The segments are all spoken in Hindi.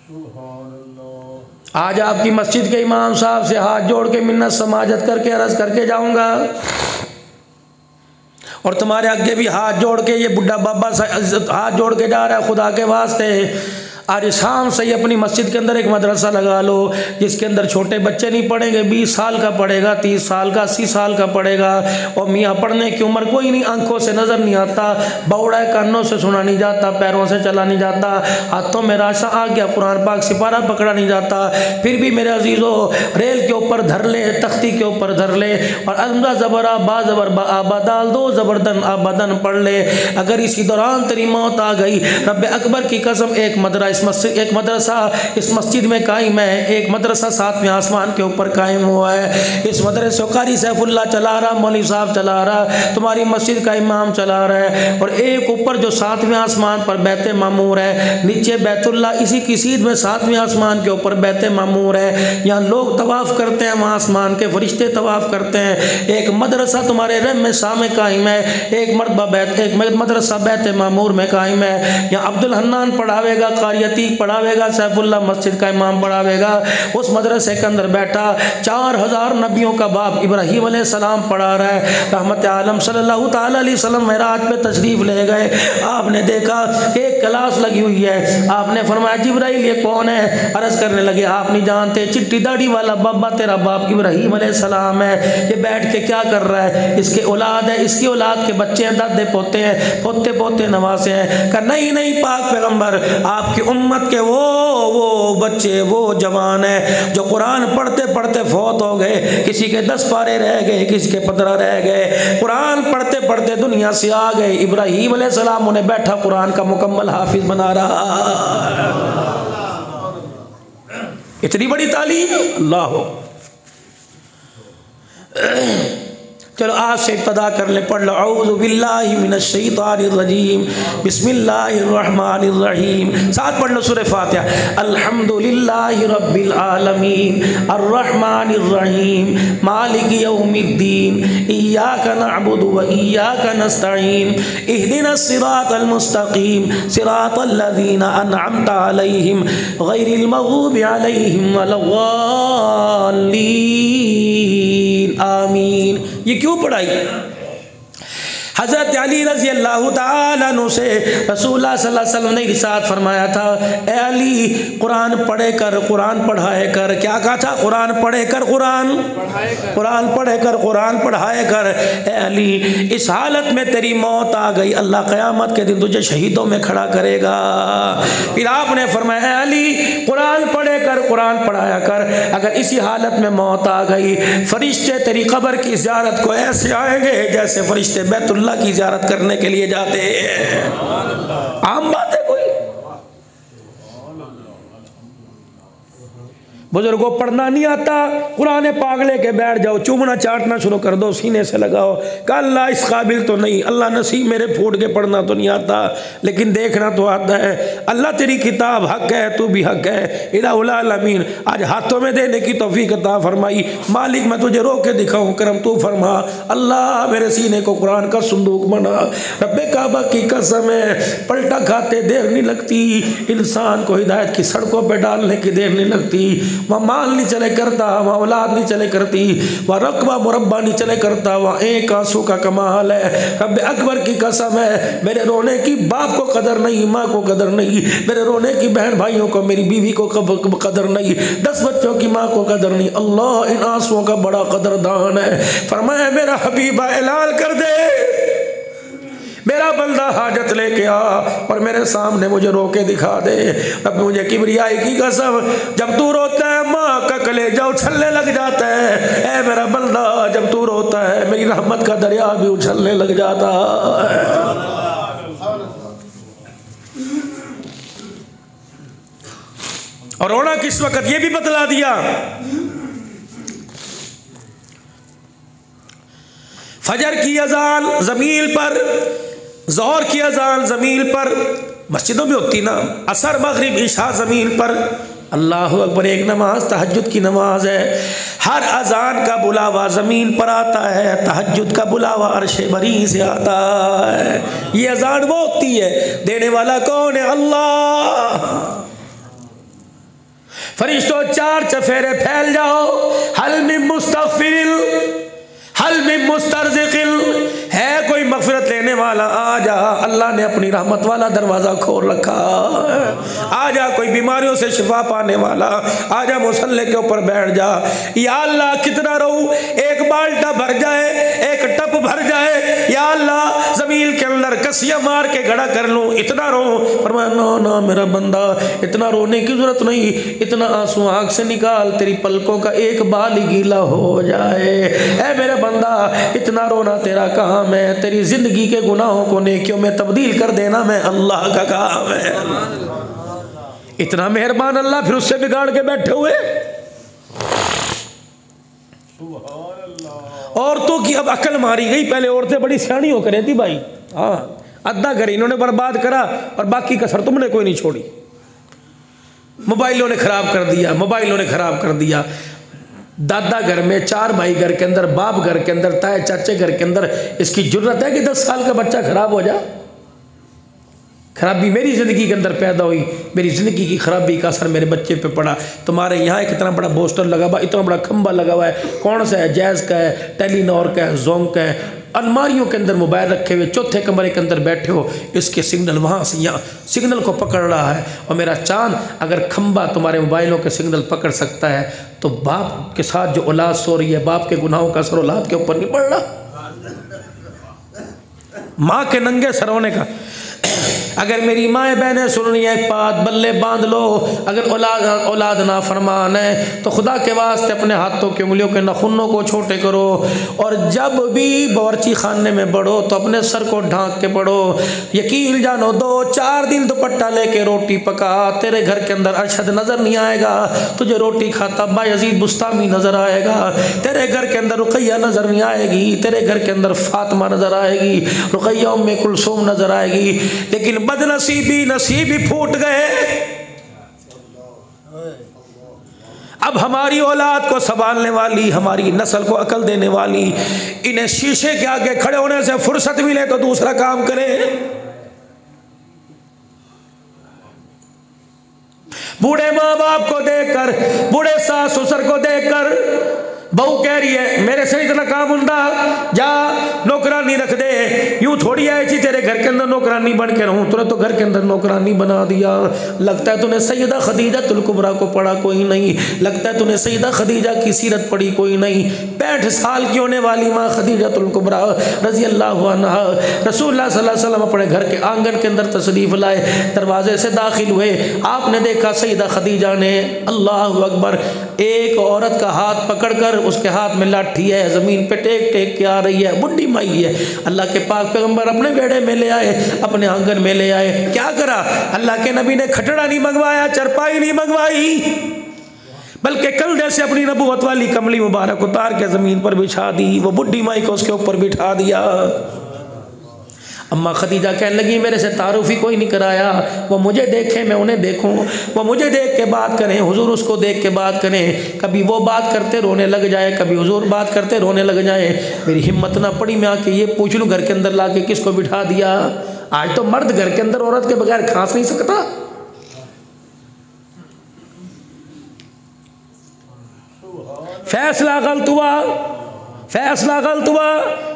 आज आपकी मस्जिद के इमाम साहब से हाथ जोड़ के मिन्नत समाजत करके अर्ज करके जाऊंगा, और तुम्हारे आगे भी हाथ जोड़ के ये बुढ़ा बाबा हाथ जोड़ के जा रहा है, खुदा के वास्ते आज शाम से ही अपनी मस्जिद के अंदर एक मदरसा लगा लो जिसके अंदर छोटे बच्चे नहीं पढ़ेंगे, 20 साल का पढ़ेगा, 30 साल का, 80 साल का पढ़ेगा। और मियाँ पढ़ने की उम्र कोई नहीं, आंखों से नज़र नहीं आता, बौड़ा है, कानों से सुना नहीं जाता, पैरों से चला नहीं जाता, हाथों में राशा आ गया, कुरान पाक सिपारा पकड़ा नहीं जाता, फिर भी मेरे अजीज़ों रेल के ऊपर धर ले, तख्ती के ऊपर धर ले और अमदा ज़बरा बा ज़बर बा आबा डाल दो, ज़बरदन आबदन पढ़ ले। अगर इसी दौरान तेरी मौत आ गई, रब अकबर की कसम एक मदरसा इस मस्जिद में कायम है, एक मदरसा 7वें आसमान के ऊपर कायम हुआ है। इस मदरसे को कारी सैफुल्ला चला रहा, मौलवी साहब चला रहा, तुम्हारी मस्जिद का इमाम चला रहा है। और एक ऊपर जो 7वें आसमान पर बैत मामूर है, नीचे बैतुल्ला, इसी की सीध में 7वें आसमान के ऊपर बैत मामूर है। यहाँ लोग तवाफ़ करते हैं, वहाँ आसमान के फरिश्ते तवाफ़ करते हैं। एक मदरसा तुम्हारे रम में सामे कायम है, एक मदरसा बैत मामूर में कायम है। यहाँ अब्दुल हन्नान पढ़ावेगा, कारी अतीक पढ़ावेगा, सैफुल्ला मस्जिद का इमाम पढ़ावेगा। उस मदरसे के अंदर बैठा 4000 नबियों का बाप इब्राहीम अलैहिस्सलाम पढ़ा रहा है। रहमत आलम सल्लल्लाहु ताला अलैहि वसल्लम मेराज पे तशरीफ ले गए, आपने देखा कि एक क्लास लगी हुई है, आपने फरमाया जिब्राइल ये कौन है? अर्ज करने लगे आप नहीं जानते, चिट्टी दाढ़ी वाला बाबा तेरा बाप इब्राहीम अलैहिस्सलाम है। ये बैठ के क्या कर रहा है? इसके औलाद है, इसकी औलाद के बच्चे हैं, दादे पोते हैं, पोते पोते नवासे हैं। कहा नहीं पाक पैगंबर, आपकी उम्मत के वो बच्चे, वो जवान है जो कुरान पढ़ते पढ़ते फौत हो गए, किसी के 10 पारे रह गए, किसी के 15 रह गए, कुरान पढ़ते पढ़ते दुनिया से आ गए। इब्राहीम अलैहिस्सलाम उन्हें बैठा कुरान का मुकम्मल हाफिज बना रहा। इतनी बड़ी तालीम, अल्लाह। चलो आज से इब्तदा कर ले, पढ़ लो औज़ु बिल्लाहि मिनश शैतानिर रजीम, बिस्मिल्लाहिर रहमानिर रहीम। साथ पढ़ लो सूरह फातिहा। अल्हम्दुलिल्लाहि रब्बिल आलमीन अर्रहमानिर रहीम मालिकि यौमिद्दीन इय्याका नअबुदु व इय्याका नस्तईन इहदिनस सिरातल मुस्तकीम सिरातल लज़ीना अनअमता अलैहिम गैरिल मग़ज़ूबि अलैहिम वलद्दाल्लीन आमीन। ये क्यों पढ़ाई? हज़रत अली रज़ी अल्लाह ताला अन्हु से रसूलुल्लाह सल्लल्लाहु अलैहि वसल्लम ने इरशाद फरमाया था, ए अली कुरान पढ़े कर, कुरान पढ़ाए कर। क्या कहा था? कुरान पढ़े कर, कुरान पढ़े कर, कुरान पढ़ाए कर। ए अली इस हालत में तेरी मौत आ गई, अल्लाह क़यामत के दिन तुझे शहीदों में खड़ा करेगा। फिर आपने फरमाया, ए अली कुरान पढ़े कर, कुरान पढ़ाया कर। अगर इसी हालत में मौत आ गई, फरिश्ते तेरी कब्र की ज़ियारत को ऐसे आएंगे जैसे फरिश्ते बैतुल्लाह की ज़ियारत करने के लिए जाते हैं। आम बात है कोई? बुजुर्गों पढ़ना नहीं आता, कुरान पाक लेके बैठ जाओ, चूमना चाटना शुरू कर दो, सीने से लगाओ। कल अल्लाह इस काबिल तो नहीं, अल्लाह नसीब मेरे फूट के पढ़ना तो नहीं आता, लेकिन देखना तो आता है। अल्लाह तेरी किताब हक है, तू भी हक है। इलाहुल आलमीन आज हाथों में देने की तौफीक अता फरमाई। मालिक मैं तुझे रोक के दिखाऊं, करम तू फरमा। अल्लाह मेरे सीने को कुरान का संदूक बना। रब्बे काबा की कसम है, पलटा खाते देर नहीं लगती, इंसान को हिदायत की सड़कों पर डालने की देर नहीं लगती। वह माल नहीं चले करता, वह औलाद नहीं चले करती, वह रकबा मुरब्बा नहीं चले करता, वह एक आंसू का कमाल है। रब्बे अकबर की कसम है, मेरे रोने की बाप को कदर नहीं, माँ को कदर नहीं, मेरे रोने की बहन भाइयों को, मेरी बीवी को कदर नहीं, 10 बच्चों की माँ को कदर नहीं। अल्लाह इन आंसुओं का बड़ा कदरदान है। फरमाया मेरा हबीबा ऐलान कर दे, मेरा बंदा हाजत लेके आ और मेरे सामने मुझे रो के दिखा दे। अब मुझे किबरियाई की कसम, जब तू रोता है माँ का कलेजा उछलने लग जाता है। ऐ मेरा बंदा जब तू रोता है मेरी रहमत का दरिया भी उछलने लग जाता है। और रोना किस वक्त ये भी बतला दिया। फजर की अजान ज़मीन पर, ज़ोहर की अजान ज़मीन पर, मस्जिदों में होती ना, असर मगरिब इशा ज़मीन पर। अल्लाहु अकबर एक नमाज तहज्जुद की नमाज है। हर अजान का बुलावा ज़मीन पर आता है, तहज्जुद का बुलावा अर्शे बरी से आता है। ये अजान वो होती है, देने वाला कौन है? अल्लाह। फरिश्तों 4 चफेरे फैल जाओ, हल मिन मुस्तगफिर हल मिन मुस्तरज़िक़िल, है कोई मग़फ़िरत लेने वाला आ जा। अल्लाह ने अपनी रहमत वाला दरवाज़ा खोल रखा। आ जा कोई बीमारियों से शिफा पाने वाला, आ जा मुसल्ले के ऊपर बैठ जा। या अल्लाह कितना रहूं, एक बाल्टा भर जाए, एक टप भर जाए, या अल्लाह ज़मीन के अंदर कसिया मार के गड़ा कर लूँ, इतना रो। फरमाया ना ना मेरा बंदा, इतना रोने की ज़रूरत नहीं, इतना आंसू आँख से निकाल, तेरी पलकों का एक बाल ही गीला हो जाए। ऐ मेरे बंदा, इतना रोना तेरा काम है, तेरी जिंदगी के गुनाहों को नेकियों में तब्दील कर देना मैं अल्लाह का काम है। इतना मेहरबान अल्लाह, फिर उससे बिगाड़ के बैठे हुए। औरतों की अब अकल मारी गई। पहले औरतें बड़ी सियानी होकर रहती भाई, हाँ अद्धा घर इन्होंने बर्बाद करा और बाकी कसर तुमने कोई नहीं छोड़ी। मोबाइलों ने खराब कर दिया, मोबाइलों ने खराब कर दिया। दादा घर में, 4 भाई घर के अंदर, बाप घर के अंदर, ताए चाचे घर के अंदर, इसकी जरूरत है कि 10 साल का बच्चा खराब हो जाए? खराबी मेरी ज़िंदगी के अंदर पैदा हुई, मेरी ज़िंदगी की खराबी का असर मेरे बच्चे पे पड़ा। तुम्हारे यहाँ एक इतना बड़ा पोस्टर लगा हुआ, इतना बड़ा खंबा लगा हुआ है, कौन सा है? जैज़ का है, टेलीनॉर का है, जोंग का है। अलमारियों के अंदर मोबाइल रखे हुए, चौथे कमरे के अंदर बैठे हो, इसके सिग्नल वहाँ से यहाँ सिग्नल को पकड़ रहा है। और मेरा चांद, अगर खंबा तुम्हारे मोबाइलों के सिग्नल पकड़ सकता है तो बाप के साथ जो औलाद सो रही है, बाप के गुनाहों का असर औलाद के ऊपर नहीं पड़ रहा? माँ के नंगे सर होने का। अगर मेरी माएँ बहनें सुन रही हैं, एक बात बल्ले बांध लो, अगर औलाद ना फरमान है तो खुदा के वास्ते अपने हाथों की उंगलियों के नखुनों को छोटे करो। और जब भी बावर्ची खाने में बढ़ो तो अपने सर को ढांक के बढ़ो। यकीन जानो, 2-4 दिन दुपट्टा लेके रोटी पका, तेरे घर के अंदर अरशद नज़र नहीं आएगा, तुझे रोटी खाता बायज़ीद बुस्तामी नज़र आएगा। तेरे घर के अंदर रुक़ैया नज़र नहीं आएगी, तेरे घर के अंदर फातिमा नज़र आएगी, रुक़ैया उम्मे कुलसूम नज़र आएगी। लेकिन बदनसीबी नसीबी फूट गए। अब हमारी औलाद को संभालने वाली, हमारी नस्ल को अकल देने वाली, इन्हें शीशे के आगे खड़े होने से फुर्सत मिले तो दूसरा काम करें। बूढ़े माँ बाप को देखकर, बूढ़े सास ससुर को देखकर बहू कह रही है मेरे से इतना काम उंदा, जा नौकरानी रख दे। यूं थोड़ी आई थी तेरे घर के अंदर नौकरानी बन के रहूं, तूने तो घर के अंदर नौकरानी बना दिया। लगता है तूने सैयदा खदीजा तुल कुबरा को पढ़ा कोई नहीं, लगता है तूने सैयदा खदीजा की सीरत पढ़ी कोई नहीं। 65 साल की होने वाली माँ खदीजा तुल कुबरा रजी अल्लाह अन्हा रसूलुल्लाह सल्लल्लाहु अलैहि वसल्लम अपने घर के आंगन के अंदर तशरीफ लाए, दरवाजे से दाखिल हुए। आपने देखा सैयदा खदीजा ने अल्लाह अकबर एक औरत का हाथ पकड़कर, उसके हाथ में लाठी है, ज़मीन पे टेक टेक के आ रही है, बुढ़ी माई है। अल्लाह के पाक पैगंबर अपने बेड़े में ले आए, अपने आंगन में ले आए। क्या करा? अल्लाह के नबी ने खटड़ा नहीं मंगवाया, चरपाई नहीं मंगवाई, बल्कि कंधे से अपनी नबूवत वाली कमली मुबारक उतार के ज़मीन पर बिछा दी, वो बुढ़ी माई को उसके ऊपर बिठा दिया। अम्मा खदीजा कहने लगी मेरे से तारुफ ही कोई नहीं कराया, वो मुझे देखे मैं उन्हें देखूं, वो मुझे देख के बात करें, हुजूर उसको देख के बात करें। कभी वो बात करते रोने लग जाए, कभी हुजूर बात करते रोने लग जाए। मेरी हिम्मत ना पड़ी मैं आके ये पूछ लूँ घर के अंदर ला के किसको बिठा दिया। आज तो मर्द घर के अंदर औरत के बगैर खांस नहीं सकता। फैसला गलत हुआ, फैसला गलत हुआ।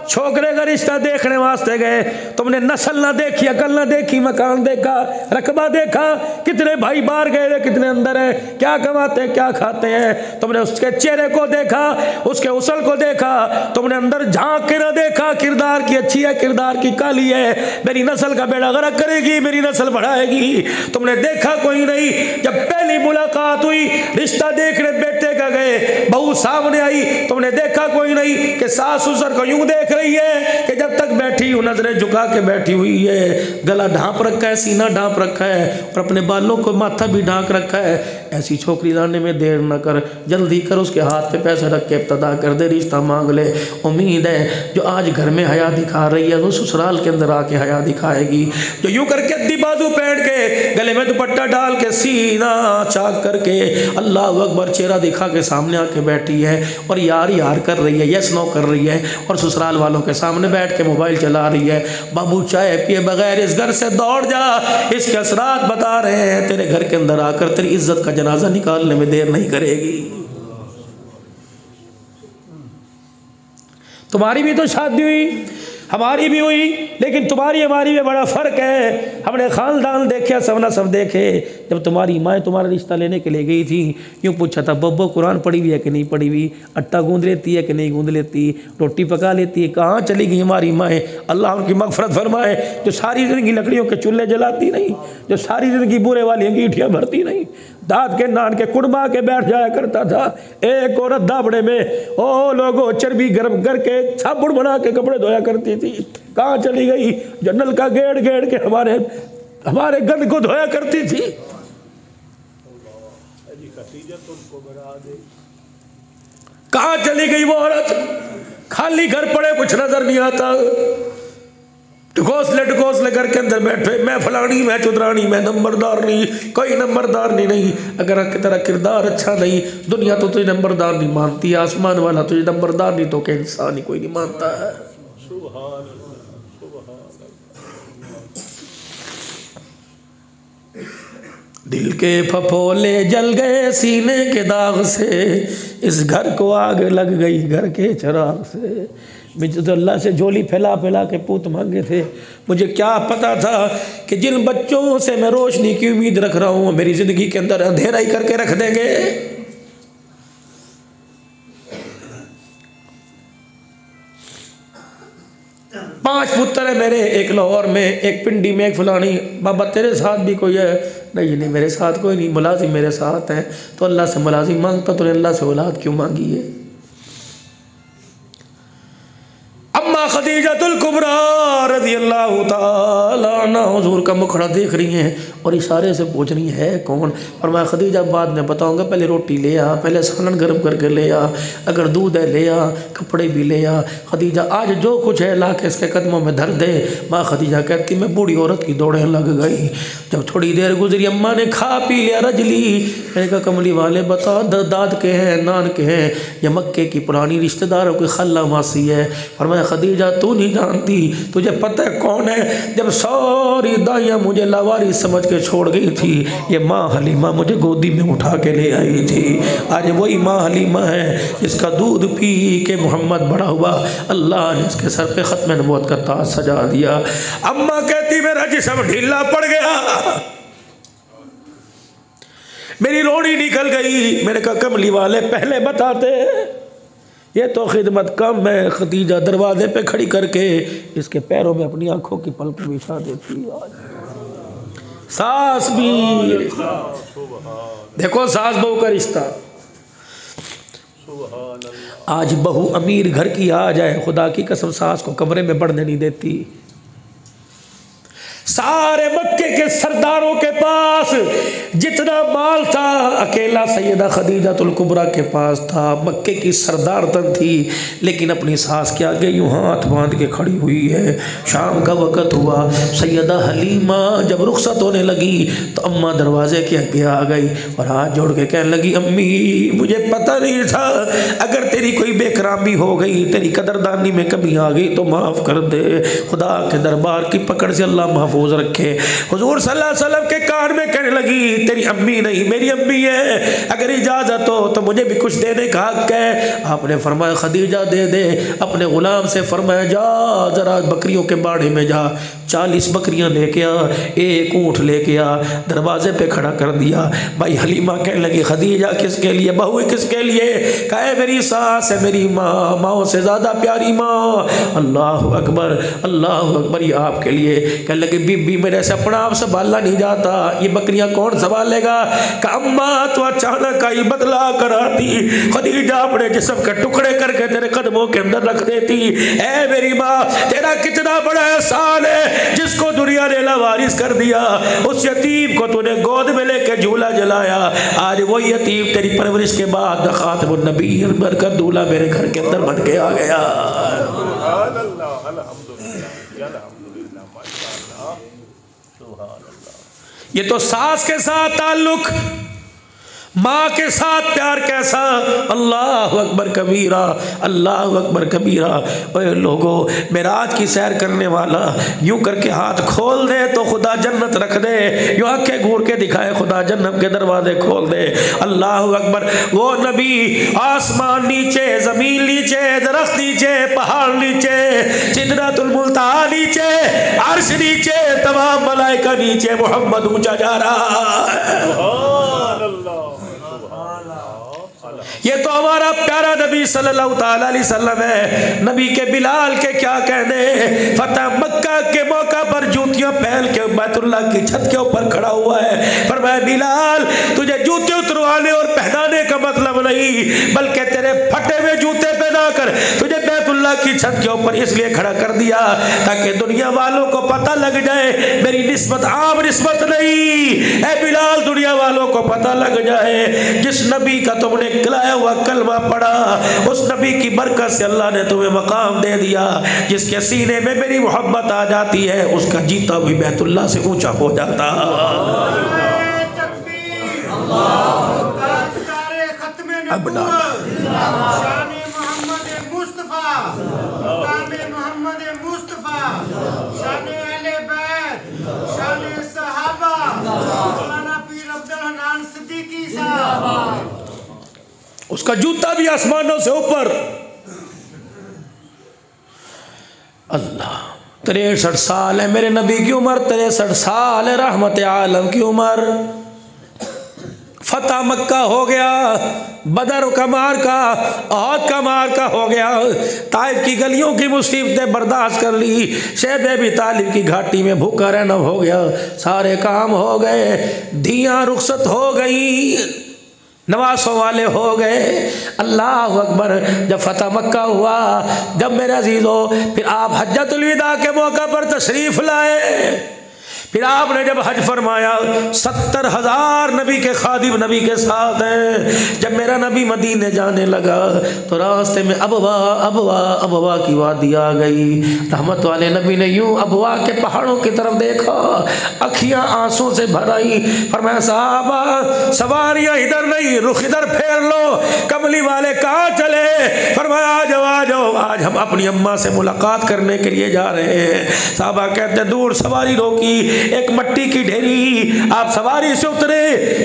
छोकरे का रिश्ता देखने वास्ते गए, तुमने नस्ल ना देखी, अकल ना देखी, मकान देखा, रकबा देखा, कितने भाई बाहर गए थे, कितने अंदर हैं, क्या कमाते हैं, क्या खाते हैं। तुमने उसके चेहरे को देखा, उसके उसल को देखा, तुमने अंदर झांक के ना देखा, किरदार की अच्छी है, किरदार की काली है, मेरी नस्ल का बेड़ा गर्क करेगी, मेरी नस्ल बढ़ाएगी। तुमने देखा कोई नहीं। जब पहली मुलाकात हुई, रिश्ता देखने बेटे का गए, बहू सामने आई, तुमने देखा कोई नहीं कि सास ससुर को यूं देख रही है कि जब तक बैठी हूं नजरें झुका के बैठी हुई है, गला ढांप रखा है, सीना ढांप रखा है और अपने बालों को माथा भी ढांक रखा है। ऐसी छोकरी लाने में देर न कर, जल्दी कर, उसके हाथ पे पैसे रख के इब्तदा कर दे, रिश्ता मांग ले। उम्मीद है जो आज घर में हया दिखा रही है वो ससुराल के अंदर आके हया दिखाएगी। जो यूं करके अद्दी बाजू पहन के, गले में दुपट्टा डाल के, सीना चाक करके, अल्लाह अकबर चेहरा दिखा के सामने आके बैठी है और यार यार कर रही है, यस नो कर रही है और ससुराल वालों के सामने बैठ के मोबाइल चला रही है। बाबू चाय पिए बगैर इस घर से दौड़ जा, इसके असरात बता रहे हैं, तेरे घर के अंदर आकर तेरी इज्जत का जनाजा निकालने में देर नहीं करेगी। तुम्हारी भी तो शादी हुई, हमारी भी हुई, लेकिन तुम्हारी हमारी में बड़ा फ़र्क है। हमने ख़ानदान देखे, सबना सब देखे। जब तुम्हारी माँ तुम्हारा रिश्ता लेने के लिए गई थी, यूँ पूछा था बब्बो कुरान पढ़ी हुई है कि नहीं पढ़ी हुई, आटा गूंद लेती है कि नहीं गूंद लेती, रोटी पका लेती है। कहाँ चली गई हमारी माएँ, अल्लाह उनकी मग़फ़िरत फरमाए। जो सारी ज़िंदगी लकड़ियों के चूल्हे जलाती नहीं, जो सारी ज़िंदगी बुरे वाली अंगीठियाँ भरती नहीं, दाँत के नान के कुड़बा के बैठ जाया करता था। एक औरत दाबड़े में ओ लोगों चर्बी गर्म करके साबुन बना के कपड़े धोया करती थी, कहाँ चली गई? जो नल का गेड़ गेड़ के हमारे गंद को धोया करती थी। कहाँ चली गई वो औरत? खाली घर पड़े, कुछ नजर नहीं आता। ढकोसले घर के अंदर बैठे, मैं फलानी, मैं चुदरानी, मैं नंबरदार नहीं, कोई नंबरदार नहीं। अगर तेरा किरदार अच्छा नहीं, दुनिया तो तुझे नंबरदार नहीं मानती, आसमान वाला तुझे नंबरदार नहीं तो क्या इंसान ही कोई नहीं मानता है। दिल के फफोले जल गए सीने के दाग से, इस घर को आग लग गई घर के चिराग से। मुझे तो अल्लाह से झोली फैला फैला के पूत मांगे थे। मुझे क्या पता था कि जिन बच्चों से मैं रोशनी की उम्मीद रख रहा हूँ, मेरी ज़िंदगी के अंदर अंधेरा ही करके रख देंगे। 5 पुत्र है मेरे, एक लाहौर में, एक पिंडी में, एक फलानी। बाबा तेरे साथ भी कोई है? नहीं, मेरे साथ कोई नहीं, मुलाजिम मेरे साथ है। तो अल्लाह से मुलाजिम मांगता, तो अल्लाह से औलाद क्यों मांगी है? अम्मा खदीजतुल कुबरा रज़ियल्लाहु ताला अन्हा हुजूर का मुखड़ा देख रही हैं और इशारे से पूछ रही है कौन? और मैं खदीजा बाद में बताऊंगा, पहले रोटी ले आ, पहले सालन गर्म करके ले आ, अगर दूध है ले आ, कपड़े भी ले आ। खदीजा आज जो कुछ है ला के इसके कदमों में धर दे। माँ खदीजा कहती मैं बूढ़ी औरत की दौड़ें लग गई। जब थोड़ी देर गुजरी, अम्मा ने खा पी लिया, रज ली। मैंने कहा कमली वाले बता, दाद के हैं, नान के हैं, या मक्के की पुरानी रिश्तेदारों की खल्ला मासी है? और मैं खदीजा तू नहीं जानती, तुझे पता है कौन है? जब सारी दाइयाँ मुझे लावारी समझ के छोड़ गई थी, ये माँ हलीमा मुझे गोदी में उठा के ले आई थी। आज वही माँ हलीमा है जिसका दूध पी के मोहम्मद बड़ा हुआ। अल्लाह ने इसके सर पे खत्म नबूवत का ताज सजा दिया। अम्मा कहती मेरा जिस्म ढीला पड़ गया, मेरी रोनी निकल गई। मैंने कहा कमली वाले पहले बताते, ये तो खिदमत कम है। खदीजा दरवाजे पे खड़ी करके इसके पैरों में अपनी आंखों की पलक बिछा देती। सास भी देखो, सास बहू का रिश्ता। आज बहू अमीर घर की आ जाए, खुदा की कसम सास को कमरे में बढ़ने नहीं देती। सारे मक्के के सरदारों के पास जितना माल था, अकेला सैयदा खदीजतुल कुबरा के पास था। मक्के की सरदारतन थी, लेकिन अपनी सास के आगे यूँ हाथ बांध के खड़ी हुई है। शाम का वक़्त हुआ, सैयदा हलीमा जब रुखसत होने लगी तो अम्मा दरवाजे के आगे आ गई और हाथ जोड़ के कहने लगी अम्मी मुझे पता नहीं था, अगर तेरी कोई बेकरामी हो गई, तेरी कदरदानी में कमी आ गई तो माफ़ कर दे। खुदा के दरबार की पकड़ से अल्लाह महफूज रखे। हुजूर सल्लल्लाहु अलैहि वसल्लम के कान में कहने लगी तेरी अम्मी नहीं मेरी अम्मी है, अगर इजाज़त हो तो मुझे भी कुछ देने का हक है। आपने फरमाया खदीजा दे दे। अपने गुलाम से फरमाया जा ज़रा बकरियों के बाड़े में जा, 40 बकरियां लेके आ, एक ऊँट लेके आ। दरवाजे पे खड़ा कर दिया। भाई हलीमा कहने लगी खदीजा किसके लिए? बहू किसके लिए? कहे मेरी सास है, मेरी माँ, माँ से ज़्यादा प्यारी माँ। अल्लाह अकबर, अल्लाह अकबर, ये आपके लिए। कहने लगे बीबी मेरे से अपना आप संभाला नहीं जाता, ये बकरियां कौन संभालेगा? अम्मा तो अचानक आई बदला करा दी। खदीजा अपने जिस्म के टुकड़े करके तेरे कदमों के अंदर रख देती। ऐ मेरी माँ, तेरा कितना बड़ा एहसान है जिसको दुनिया ने लावारिस कर दिया। उस यतीम को तूने गोद में लेके झूला जलाया। आज वो यतीम तेरी परवरिश के बाद खातमुन नबीय्यीन बनकर दूल्हा मेरे घर के अंदर बन के आ गया। ये तो सास के साथ ताल्लुक। माँ के साथ प्यार कैसा, अल्लाह अकबर कबीरा, अल्लाह अकबर कबीरा। ओए लोगो, मेराज की सैर करने वाला यूं करके हाथ खोल दे तो खुदा जन्नत रख दे, यूं आंखें घूर के दिखाए खुदा जन्नत के दरवाजे खोल दे। अल्लाह अकबर। वो नबी आसमान नीचे, जमीन नीचे, दरख्त नीचे, पहाड़ नीचे, सिदरतुल मुंतहा नीचे, अर्श नीचे, तमाम मलाइका नीचे, मोहम्मद ऊंचा जा रहा है। ये तो हमारा प्यारा नबी सल्लल्लाहु ताला अलैहि वसल्लम है। नबी के बिलाल के क्या कहने, फतह मक्का के मौका पर जूतियां पहन के बैतुल्लाह की छत के ऊपर खड़ा हुआ है। पर मैं बिलाल, तुझे जूते उतरवाने और पहनाने का मतलब नहीं, बल्कि तेरे फटे हुए जूते पहना कर तुझे बैतुल्लाह की छत के ऊपर इसलिए खड़ा कर दिया ताकि दुनिया वालों को पता लग जाए मेरी निस्बत आम निस्बत नहीं। ऐ बिलाल, दुनिया वालों को पता लग जाए जिस नबी का तुमने खिलाया हुआ कलमा पढ़ा, उस नबी की बरकत से अल्लाह ने तुम्हें मकाम दे दिया। जिसके सीने में मेरी मोहब्बत आ जाती है उसका जीता भी बैतुल्लाह से ऊंचा हो जाता। अब ना उसका जूता भी आसमानों से ऊपर। अल्लाह, 63 साल है मेरे नबी की उम्र, 63 साल है रहमत आलम की उम्र। फतह मक्का हो गया, बदर का मार्का, अहद का मार्का हो गया, ताइफ की गलियों की मुसीबतें बर्दाश्त कर ली, शैब अबी तालिब की घाटी में भूखा रहना हो गया, सारे काम हो गए, धियाँ रुखसत हो गई, नवासों वाले हो गए। अल्लाह अकबर। जब फतह मक्का हुआ, जब मेरे अजीज़ो, फिर आप हज्जतुल विदा के मौका पर तशरीफ़ लाए। फिर आपने जब हज फरमाया, 70,000 नबी के खादिम नबी के साथ हैं। जब मेरा नबी मदीने जाने लगा तो रास्ते में अबवा अबवा अबवा की वादी आ गई। रहमत वाले नबी ने यूं अबवा के पहाड़ों की तरफ देखा, अखियां आंसू से भर आई। फरमाया, साहबा सवारियां इधर नहीं, रुख इधर फेर लो, कमली वाले कहाँ चले? फरमाया, आ जाओ आ जाओ, आज हम अपनी अम्मा से मुलाकात करने के लिए जा रहे हैं। साहबा कहते, दूर सवारी रोकी, एक मट्टी की ढेरी, आप सवारी से उतरे,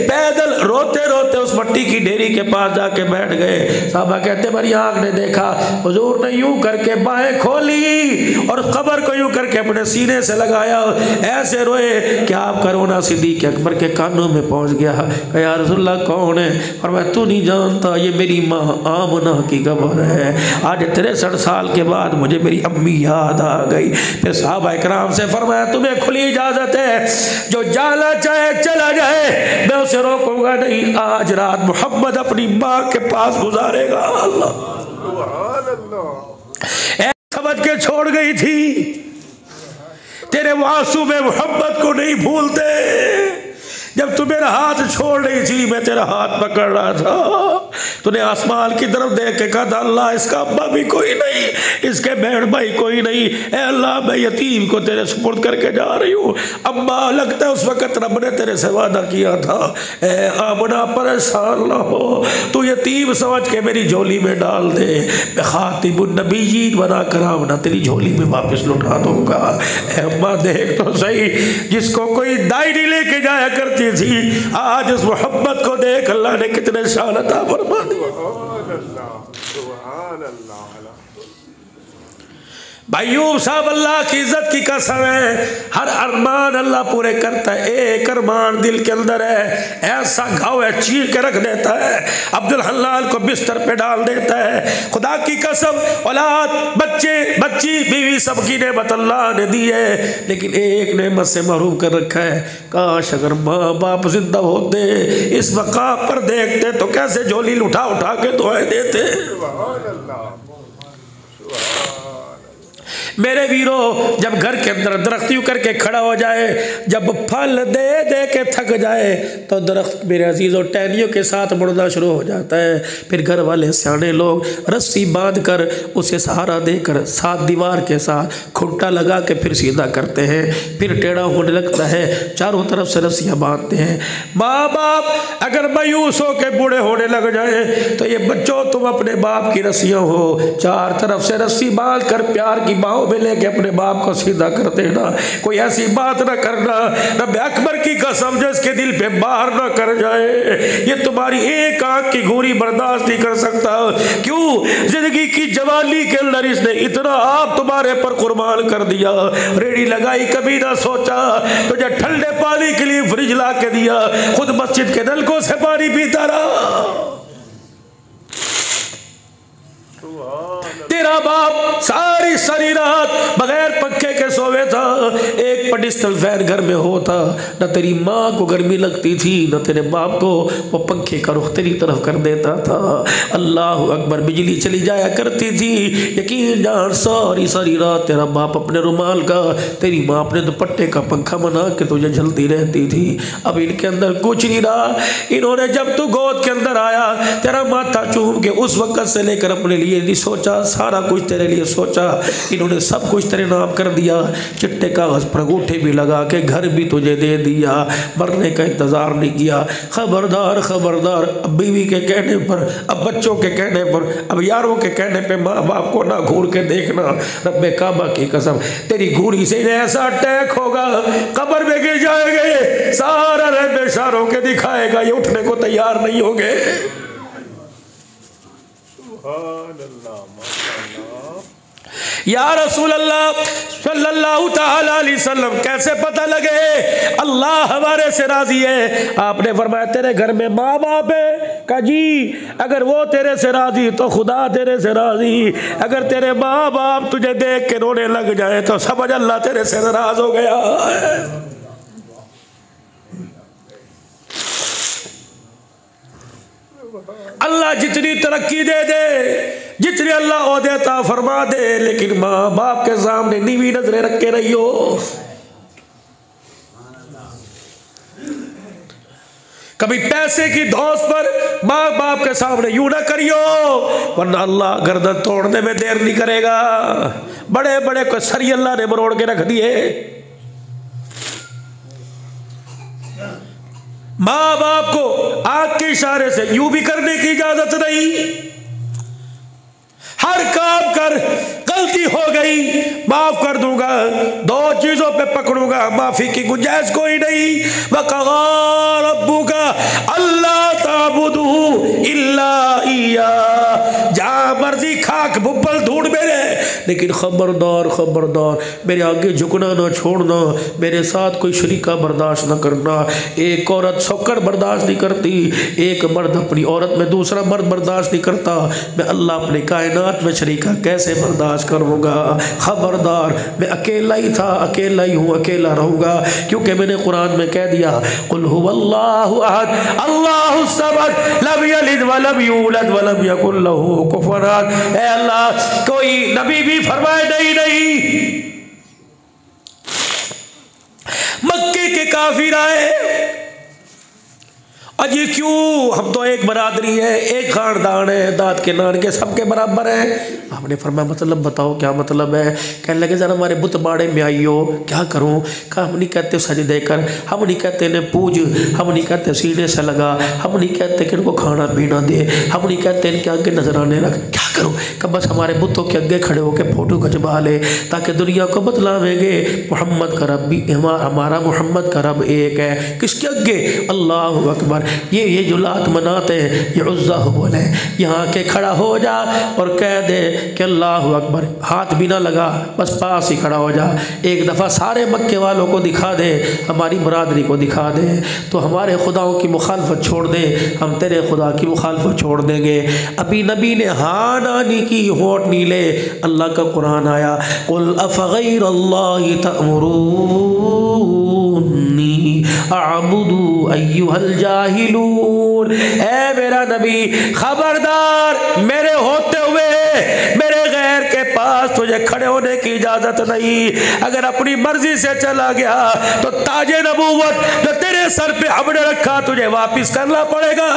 पैदल रोते रोते उस मट्टी की ढेरी के पास जाके बैठ गए। साहबा कहते, मेरी आंख ने देखा हुजूर ने यूं करके बाहें खोली और कब्र को यूं करके अपने सीने से लगाया, ऐसे रोए कि आप करोना सिद्दीक़ अकबर के कानों में पहुंच गया। कहा, या रसूलल्लाह कौन है? और मैं, तू नहीं जानता, ये मेरी माँ आमना की कब्र है। आज 63 साल के बाद मुझे मेरी अम्मी याद आ गई। फिर साहबा इकराम से फरमाया, तुम्हें खुली इजाजत है, जो जाना चाहे चला जाए, मैं उसे रोकूंगा नहीं। आज रात मोहम्मद अपनी माँ के पास गुजारेगा। अल्लाह, समझ के छोड़ गई थी, तेरे आंसू में मोहब्बत को नहीं भूलते। जब तू मेरा हाथ छोड़ रही थी, मैं तेरा हाथ पकड़ रहा था, तूने आसमान की तरफ देख के कहा था, अल्लाह इसका अब्बा भी कोई नहीं, इसके बहन भाई कोई नहीं, ए अल्लाह मैं यतीम को तेरे सुपुर्द करके जा रही हूँ। अम्मा, लगता है उस वक़्त रब ने तेरे से वादा किया था, ए आमना परेशान ना हो, तू यतीम समझ के मेरी झोली में डाल दे, मैं खातिमुन नबीयीन बना कर आमना तेरी झोली में वापस लौटा दूँगा। अम्मा देख तो सही, जिसको कोई दायरी लेके जाया करती थी, आज उस मोहब्बत को देख, अल्लाह ने कितने शान अता फरमा दी। भाइयों साहब, अल्लाह की इज्जत की कसम है, हर अरमान अल्लाह पूरे करता है। एक अरमान दिल के अंदर है, ऐसा घाव है, चीर के रख देता है, अब्दुल हल्लाल को बिस्तर पे डाल देता है। खुदा की कसम, औलाद, बच्चे, बच्ची, बीवी, सबकी नेमत अल्लाह ने दी है, लेकिन एक नेमत से महरूम कर रखा है। काश अगर माँ बाप जिंदा होते, इस मकाम पर देखते तो कैसे झोली उठा उठा के दुआएं देते। मेरे वीरों, जब घर के अंदर दरख्त यूं करके खड़ा हो जाए, जब फल दे दे के थक जाए तो दरख्त मेरे अजीज़ों टहनियों के साथ मुड़ना शुरू हो जाता है। फिर घर वाले सियाने लोग रस्सी बांध कर उसे सहारा देकर साथ दीवार के साथ खुट्टा लगा के फिर सीधा करते हैं, फिर टेढ़ा होने लगता है, चारों तरफ से रस्सियाँ बांधते हैं। माँ बाप अगर मायूस हो के बूढ़े होने लग जाए तो ये बच्चों तुम अपने बाप की रस्सियाँ हो, चार तरफ से रस्सी बांध कर प्यार की बाहों में लेके अपने बाप को सीधा कर देना। कोई ऐसी बात ना करना, रब अकबर की कसम जिसके दिल पे बाहर ना कर जाए। ये तुम्हारी एक आंख की घूरी बर्दाश्त नहीं कर सकता। क्यों? जिंदगी की जवानी के अंदर इसने इतना आप तुम्हारे पर कुर्बान कर दिया। रेडी लगाई कभी ना सोचा, तुझे ठंडे पानी के लिए फ्रिज ला के दिया, खुद मस्जिद के नलकों से पानी पीता रहा। तेरा बाप सारी सारी रात बगैर पंखे के सोवे था, एक पटिस्टल फैन घर में होता, न तेरी माँ को गर्मी लगती थी न तेरे बाप को, वो पंखे का रुख तेरी तरफ कर देता था। अल्लाह अकबर, बिजली चली जाया करती थी, यकीन जान सारी सारी रात तेरा बाप अपने रुमाल का, तेरी माँ अपने दुपट्टे का पंखा बना के तुझे झलती रहती थी। अब इनके अंदर कुछ नहीं रहा। इन्होंने जब तू गोद के अंदर आया तेरा माथा चूम के उस वक्त से लेकर अपने लिए नहीं सोचा, सारा कुछ तेरे लिए सोचा। इन्होंने सब कुछ तेरे नाम कर दिया, चिट्टे कागज पर अंगूठे भी लगा के घर भी तुझे दे दिया, मरने का इंतजार नहीं किया। खबरदार खबरदार, अब बीवी के कहने पर, अब बच्चों के कहने पर, अब यारों के कहने पे माँ बाप को ना घूर के देखना। रब्बे काबा की कसम, तेरी घूरी से ऐसा अटैक होगा, कब्र में गिर जाएंगे, सारा रब्बे इशारों के दिखाएगा, ये उठने को तैयार नहीं होंगे। या रसूल अल्लाह सल्लल्लाहु ताला अलैहि वसल्लम, कैसे पता लगे अल्लाह हमारे से राजी है? आपने फरमाया तेरे घर में माँ बाप है, का जी अगर वो तेरे से राजी तो खुदा तेरे से राजी। अगर तेरे माँ बाप तुझे देख के रोने लग जाए तो समझ अल्लाह तेरे से नाराज हो गया। अल्लाह जितनी तरक्की दे दे, जितनी अल्लाह ओहदेता फरमा दे, लेकिन माँ बाप के सामने नीवी नजरें रख के रहियो। कभी पैसे की धौस पर माँ बाप के सामने यूं ना करियो, वरना अल्लाह गर्दन तोड़ने में देर नहीं करेगा। बड़े बड़े को सरी अल्लाह ने मरोड़ के रख दिए। माँ बाप को आंख के इशारे से यूं भी करने की इजाजत नहीं। हर काम कर, गलती हो गई माफ कर दूंगा, दो चीजों पे पकड़ूंगा, माफी की गुंजाइश कोई नहीं। वक़ज़ा रब्बुका अल्ला ताबुदू इल्ला इय्या, जहां मर्जी खाक बुब्बल ढूंढ मेरे, लेकिन खबरदार खबरदार मेरे आगे झुकना ना छोड़ना, मेरे साथ कोई शरीका बर्दाश्त ना करना। एक औरत शौकर बर्दाश्त नहीं करती, एक मर्द अपनी औरत में दूसरा मर्द बर्दाश्त नहीं करता, मैं अल्लाह अपने कायनात में शरीका कैसे बर्दाश्त करूँगा? खबरदार, मैं अकेला ही था, अकेला ही हूँ, अकेला रहूँगा, क्योंकि मैंने कुरान में कह दिया कुल हुवल्लाहु अहद अल्लाहु समद लम यलिद वलम यूलद वलम यकुल लहू कुफुवन अहद। ऐ अल्लाह, कोई नबी भी फरमाए नहीं। मक्के के काफिर आए, अजी क्यों, हम तो एक बरादरी है, एक खानदान है, दांत के नान के सबके बराबर है। आपने फरमाया मतलब बताओ क्या मतलब है? कहने लगे जरा हमारे बुत बाड़े में आइयो। क्या करूं? कहा हम नहीं कहते सजदे कर, हम नहीं कहते इन्हें पूज, हम नहीं कहते सीने से लगा, हम नहीं कहते कि इनको खाना पीना दे, हम नहीं कहते इनके आगे नजराने रख। क्या करूं? कब बस हमारे बुतों के आगे खड़े होकर फोटो खिंचवा ले, ताकि दुनिया को बतलावेंगे मोहम्मद का रब भी, हमारा मोहम्मद का रब एक है। किसके आगे? अल्लाह अकबर। ये जो लात मनाते हैं ये उज़्ज़ा बोले, यहाँ के खड़ा हो जा और कह दे कि अल्लाह अकबर, हाथ भी ना लगा, बस पास ही खड़ा हो जा। एक दफ़ा सारे मक्के वालों को दिखा दे, हमारी बरादरी को दिखा दे, तो हमारे खुदाओं की मुखालफत छोड़ दे, हम तेरे खुदा की मुखालफत छोड़ देंगे। अभी नबी ने हाँ नानी की, होठ नीले, अल्लाह का कुरान आया कुल अफ़ग़ैरल्लाहि तअमुरूनी अअबुदु अय्युहल जाहिलून। ऐ मेरा नबी खबरदार, मेरे होते हुए मेरे गैर के पास पास तुझे खड़े होने की इजाजत नहीं। अगर अपनी मर्जी से चला गया तो ताजे नबूवत जो तेरे सर पे हमने रखा तुझे वापिस करना पड़ेगा।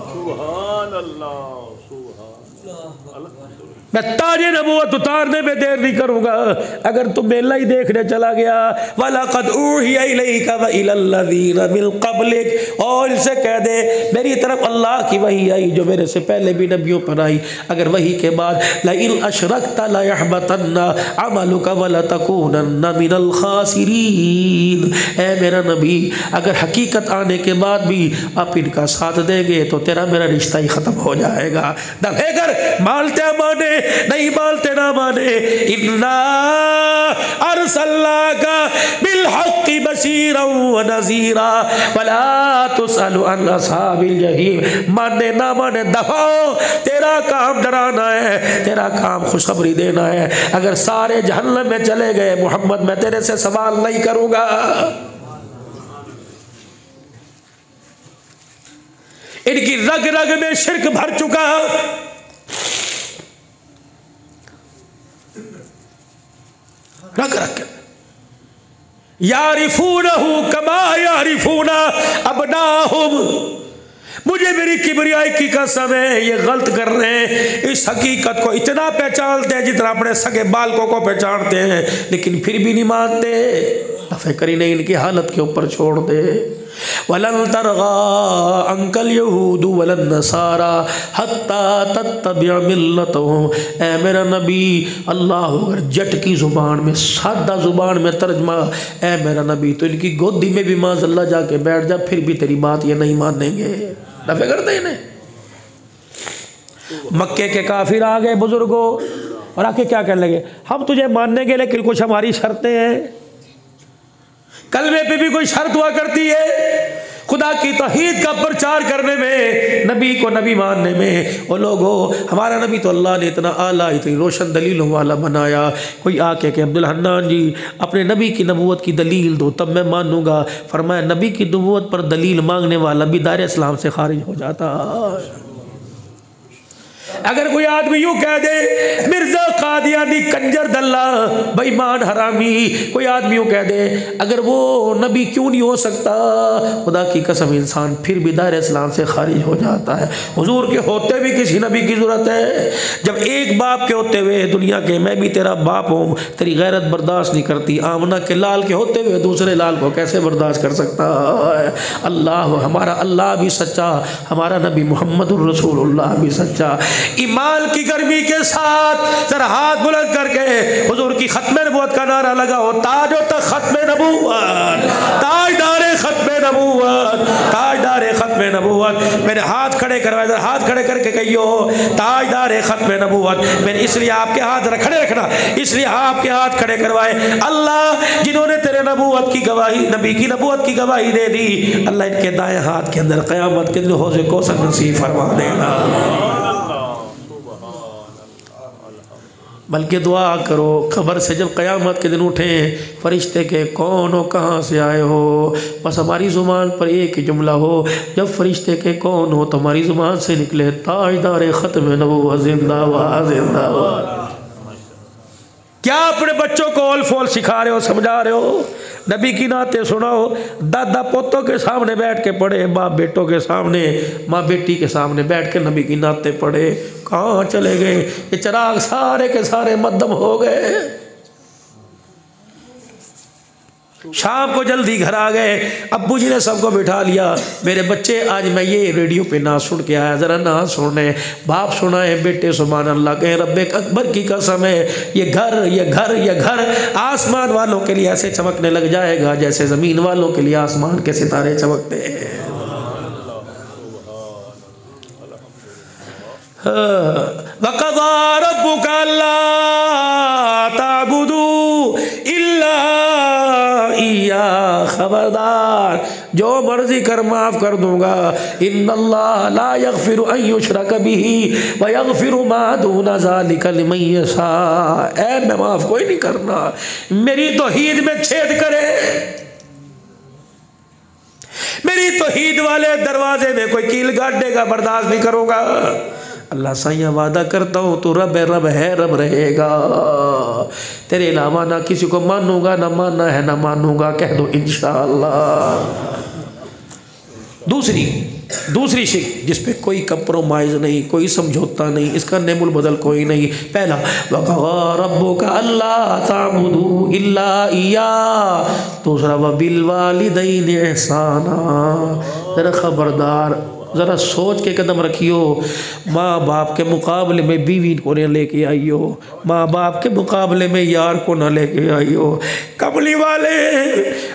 सुभान अल्लाह, मैं ताजे नबूवत उतारने में देर नहीं करूंगा। अगर तू मेला ही देखने चला गया, वलक़द ऊहिया इलैका व इलल्लज़ीना मिन क़ब्लिक, और इनसे कह दे मेरी तरफ अल्लाह की वही आई जो मेरे से पहले भी नबियों पर आई। अगर वही के बाद लइन अशरकता लयहबतन्ना अमलुका व लतकूनन्ना मिनल खासिरीन, ऐ मेरा नबी अगर हकीकत आने के बाद भी आप इनका साथ देंगे तो तेरा मेरा रिश्ता ही ख़त्म हो जाएगा। दफे कर, मानते माने नहीं मानते ना माने, इन्ना अरसलनाका बिलहक्कि बशीरा व नज़ीरा वला तुसअलु अन अस्हाबिल जहीम। माने ना माने दफाओ, तेरा काम डराना है, तेरा काम खुशखबरी देना है। अगर सारे जहन्नम में चले गए मोहम्मद मैं तेरे से सवाल नहीं करूंगा। इनकी रग रग में शिर्क भर चुका, रग रग के यारिफूनहु कमा यारिफूना अबनाहुम। मुझे मेरी किबरियाई की कसम है ये गलत कर रहे हैं, इस हकीकत को इतना पहचानते हैं जितना अपने सगे बालकों को पहचानते हैं, लेकिन फिर भी नहीं मानते। दफे करी नहीं इनकी हालत के ऊपर छोड़ दे। वलन तरगा अंकल यहूदु वलन नसारा हत्ता तत्तबिअ मिल्लतहुम। ऐ मेरा नबी, अल्लाह अगर जट की ज़ुबान में, सादा ज़ुबान में तर्जमा, ऐ मेरा नबी तो इनकी गोदी में भी माज़अल्लाह जाके बैठ जा, फिर भी तेरी बात ये नहीं मानेंगे। दफे करते इन्हें। मक्के के काफिर आ गए बुजुर्गों और आके क्या कहने लगे, हम तुझे मानने के लेकिन कुछ हमारी शर्तें हैं। कलमे पे भी कोई शर्त हुआ करती है। खुदा की तौहीद का प्रचार करने में, नबी को नबी मानने में। वो लोगों, हमारा नबी तो अल्लाह ने इतना आला, इतनी रोशन दलीलों वाला बनाया। कोई आके के अब्दुल हन्नान जी अपने नबी की नबूवत की दलील दो तब मैं मानूंगा। फरमाया नबी की नबूवत पर दलील मांगने वाला भी दायरे इस्लाम से खारिज हो जाता। अगर कोई आदमी यूं कह दे मिर्जा कादियानी कंजर दल्ला बेईमान हरामी, कोई आदमी यूं कह दे, अगर वो नबी क्यों नहीं हो सकता, खुदा की कसम इंसान फिर भी दायरे इस्लाम से खारिज हो जाता है। हुजूर के होते भी किसी नबी की ज़रूरत है। जब एक बाप के होते हुए दुनिया के मैं भी तेरा बाप हूँ तेरी गैरत बर्दाश्त नहीं करती, आमना के लाल के होते हुए दूसरे लाल को कैसे बर्दाश्त कर सकता है। अल्लाह, हमारा अल्लाह भी सच्चा, हमारा नबी मोहम्मदुर रसूलुल्लाह भी सच्चा। ईमान की गर्मी के साथ जरा हाथ बुलंद करके हुजूर की खत्मे नबूवत का नारा लगाओ। ताजो तक खत्मे नबूवत, ताजदारे खत्मे नबूवत, ताजदारे खत्मे नबूवत। मेरे हाथ खड़े करवाए, जरा हाथ खड़े करके कहियो ताजदारे खत्मे नबूवत। मैंने इसलिए आपके हाथ जरा खड़े रखना, इसलिए आपके हाथ खड़े करवाए। अल्लाह जिन्होंने तेरे नबूवत की गवाही, नबी की नबूवत की गवाही दे दी, अल्लाह इनके दाएं हाथ के अंदर क़यामत के दिन हौज़े कौसर नसीब फरमा देना। बल्कि दुआ करो खबर से जब क़यामत के दिन उठें फरिश्ते के कौन हो, कहाँ से आए हो, बस हमारी ज़ुबान पर एक ही जुमला हो। जब फरिश्ते के कौन हो तो हमारी ज़ुबान से निकले ताजदार ख़त्म नबूवत ज़िंदाबाद ज़िंदाबाद। क्या अपने बच्चों को ओल फोल सिखा रहे हो, समझा रहे हो? नबी की नाते सुनाओ, दादा पोतों के सामने बैठ के पढ़े, बाप बेटों के सामने, माँ बेटी के सामने बैठ के नबी की नाते पढ़े। कहाँ चले गए ये चिराग? सारे के सारे मद्दम हो गए। शाम को जल्दी घर आ गए, अब्बू जी ने सबको बिठा लिया। मेरे बच्चे आज मैं ये रेडियो पे ना सुन के आया, ज़रा ना सुने। बाप सुनाए बेटे सुभान अल्लाह कहे, रब्बे अकबर की कसम है ये घर ये घर ये घर आसमान वालों के लिए ऐसे चमकने लग जाएगा जैसे ज़मीन वालों के लिए आसमान के सितारे चमकते हैं। वक़ज़ा रब्बुका अल्ला ताबुदू इल्ला इय्या, खबरदार जो मर्जी कर माफ़ कर दूंगा। इन्नल्लाह ला यग़फ़िरु अन युशरक बिही व यग़फ़िरु मा दूना ज़ालिका लिमन यशा। ऐ मैं माफ़ कोई नहीं करना, मेरी तौहीद में छेद करे, मेरी तौहीद वाले दरवाजे में कोई कील गाड़ देगा बर्दाश्त नहीं करूँगा। अल्लाह साईं वादा करता हूँ तो रब है रब रहेगा, तेरे अलावा ना किसी को मानूंगा, ना मानना है ना मानूंगा, कह दो इंशाअल्लाह। दूसरी शिक जिस पे कोई कंप्रोमाइज़ नहीं, कोई समझौता नहीं, इसका नेमुल बदल कोई नहीं। पहला वक़ज़ा रब्बुका अल्ला ताबुदू इल्ला इय्या, दूसरा व बिल वालिदैनि इहसाना। ज़रा खबरदार, ज़रा सोच के कदम रखियो। माँ बाप के मुकाबले में बीवी को न लेके आइयो, माँ बाप के मुकाबले में यार को न लेके आइयो। कमली वाले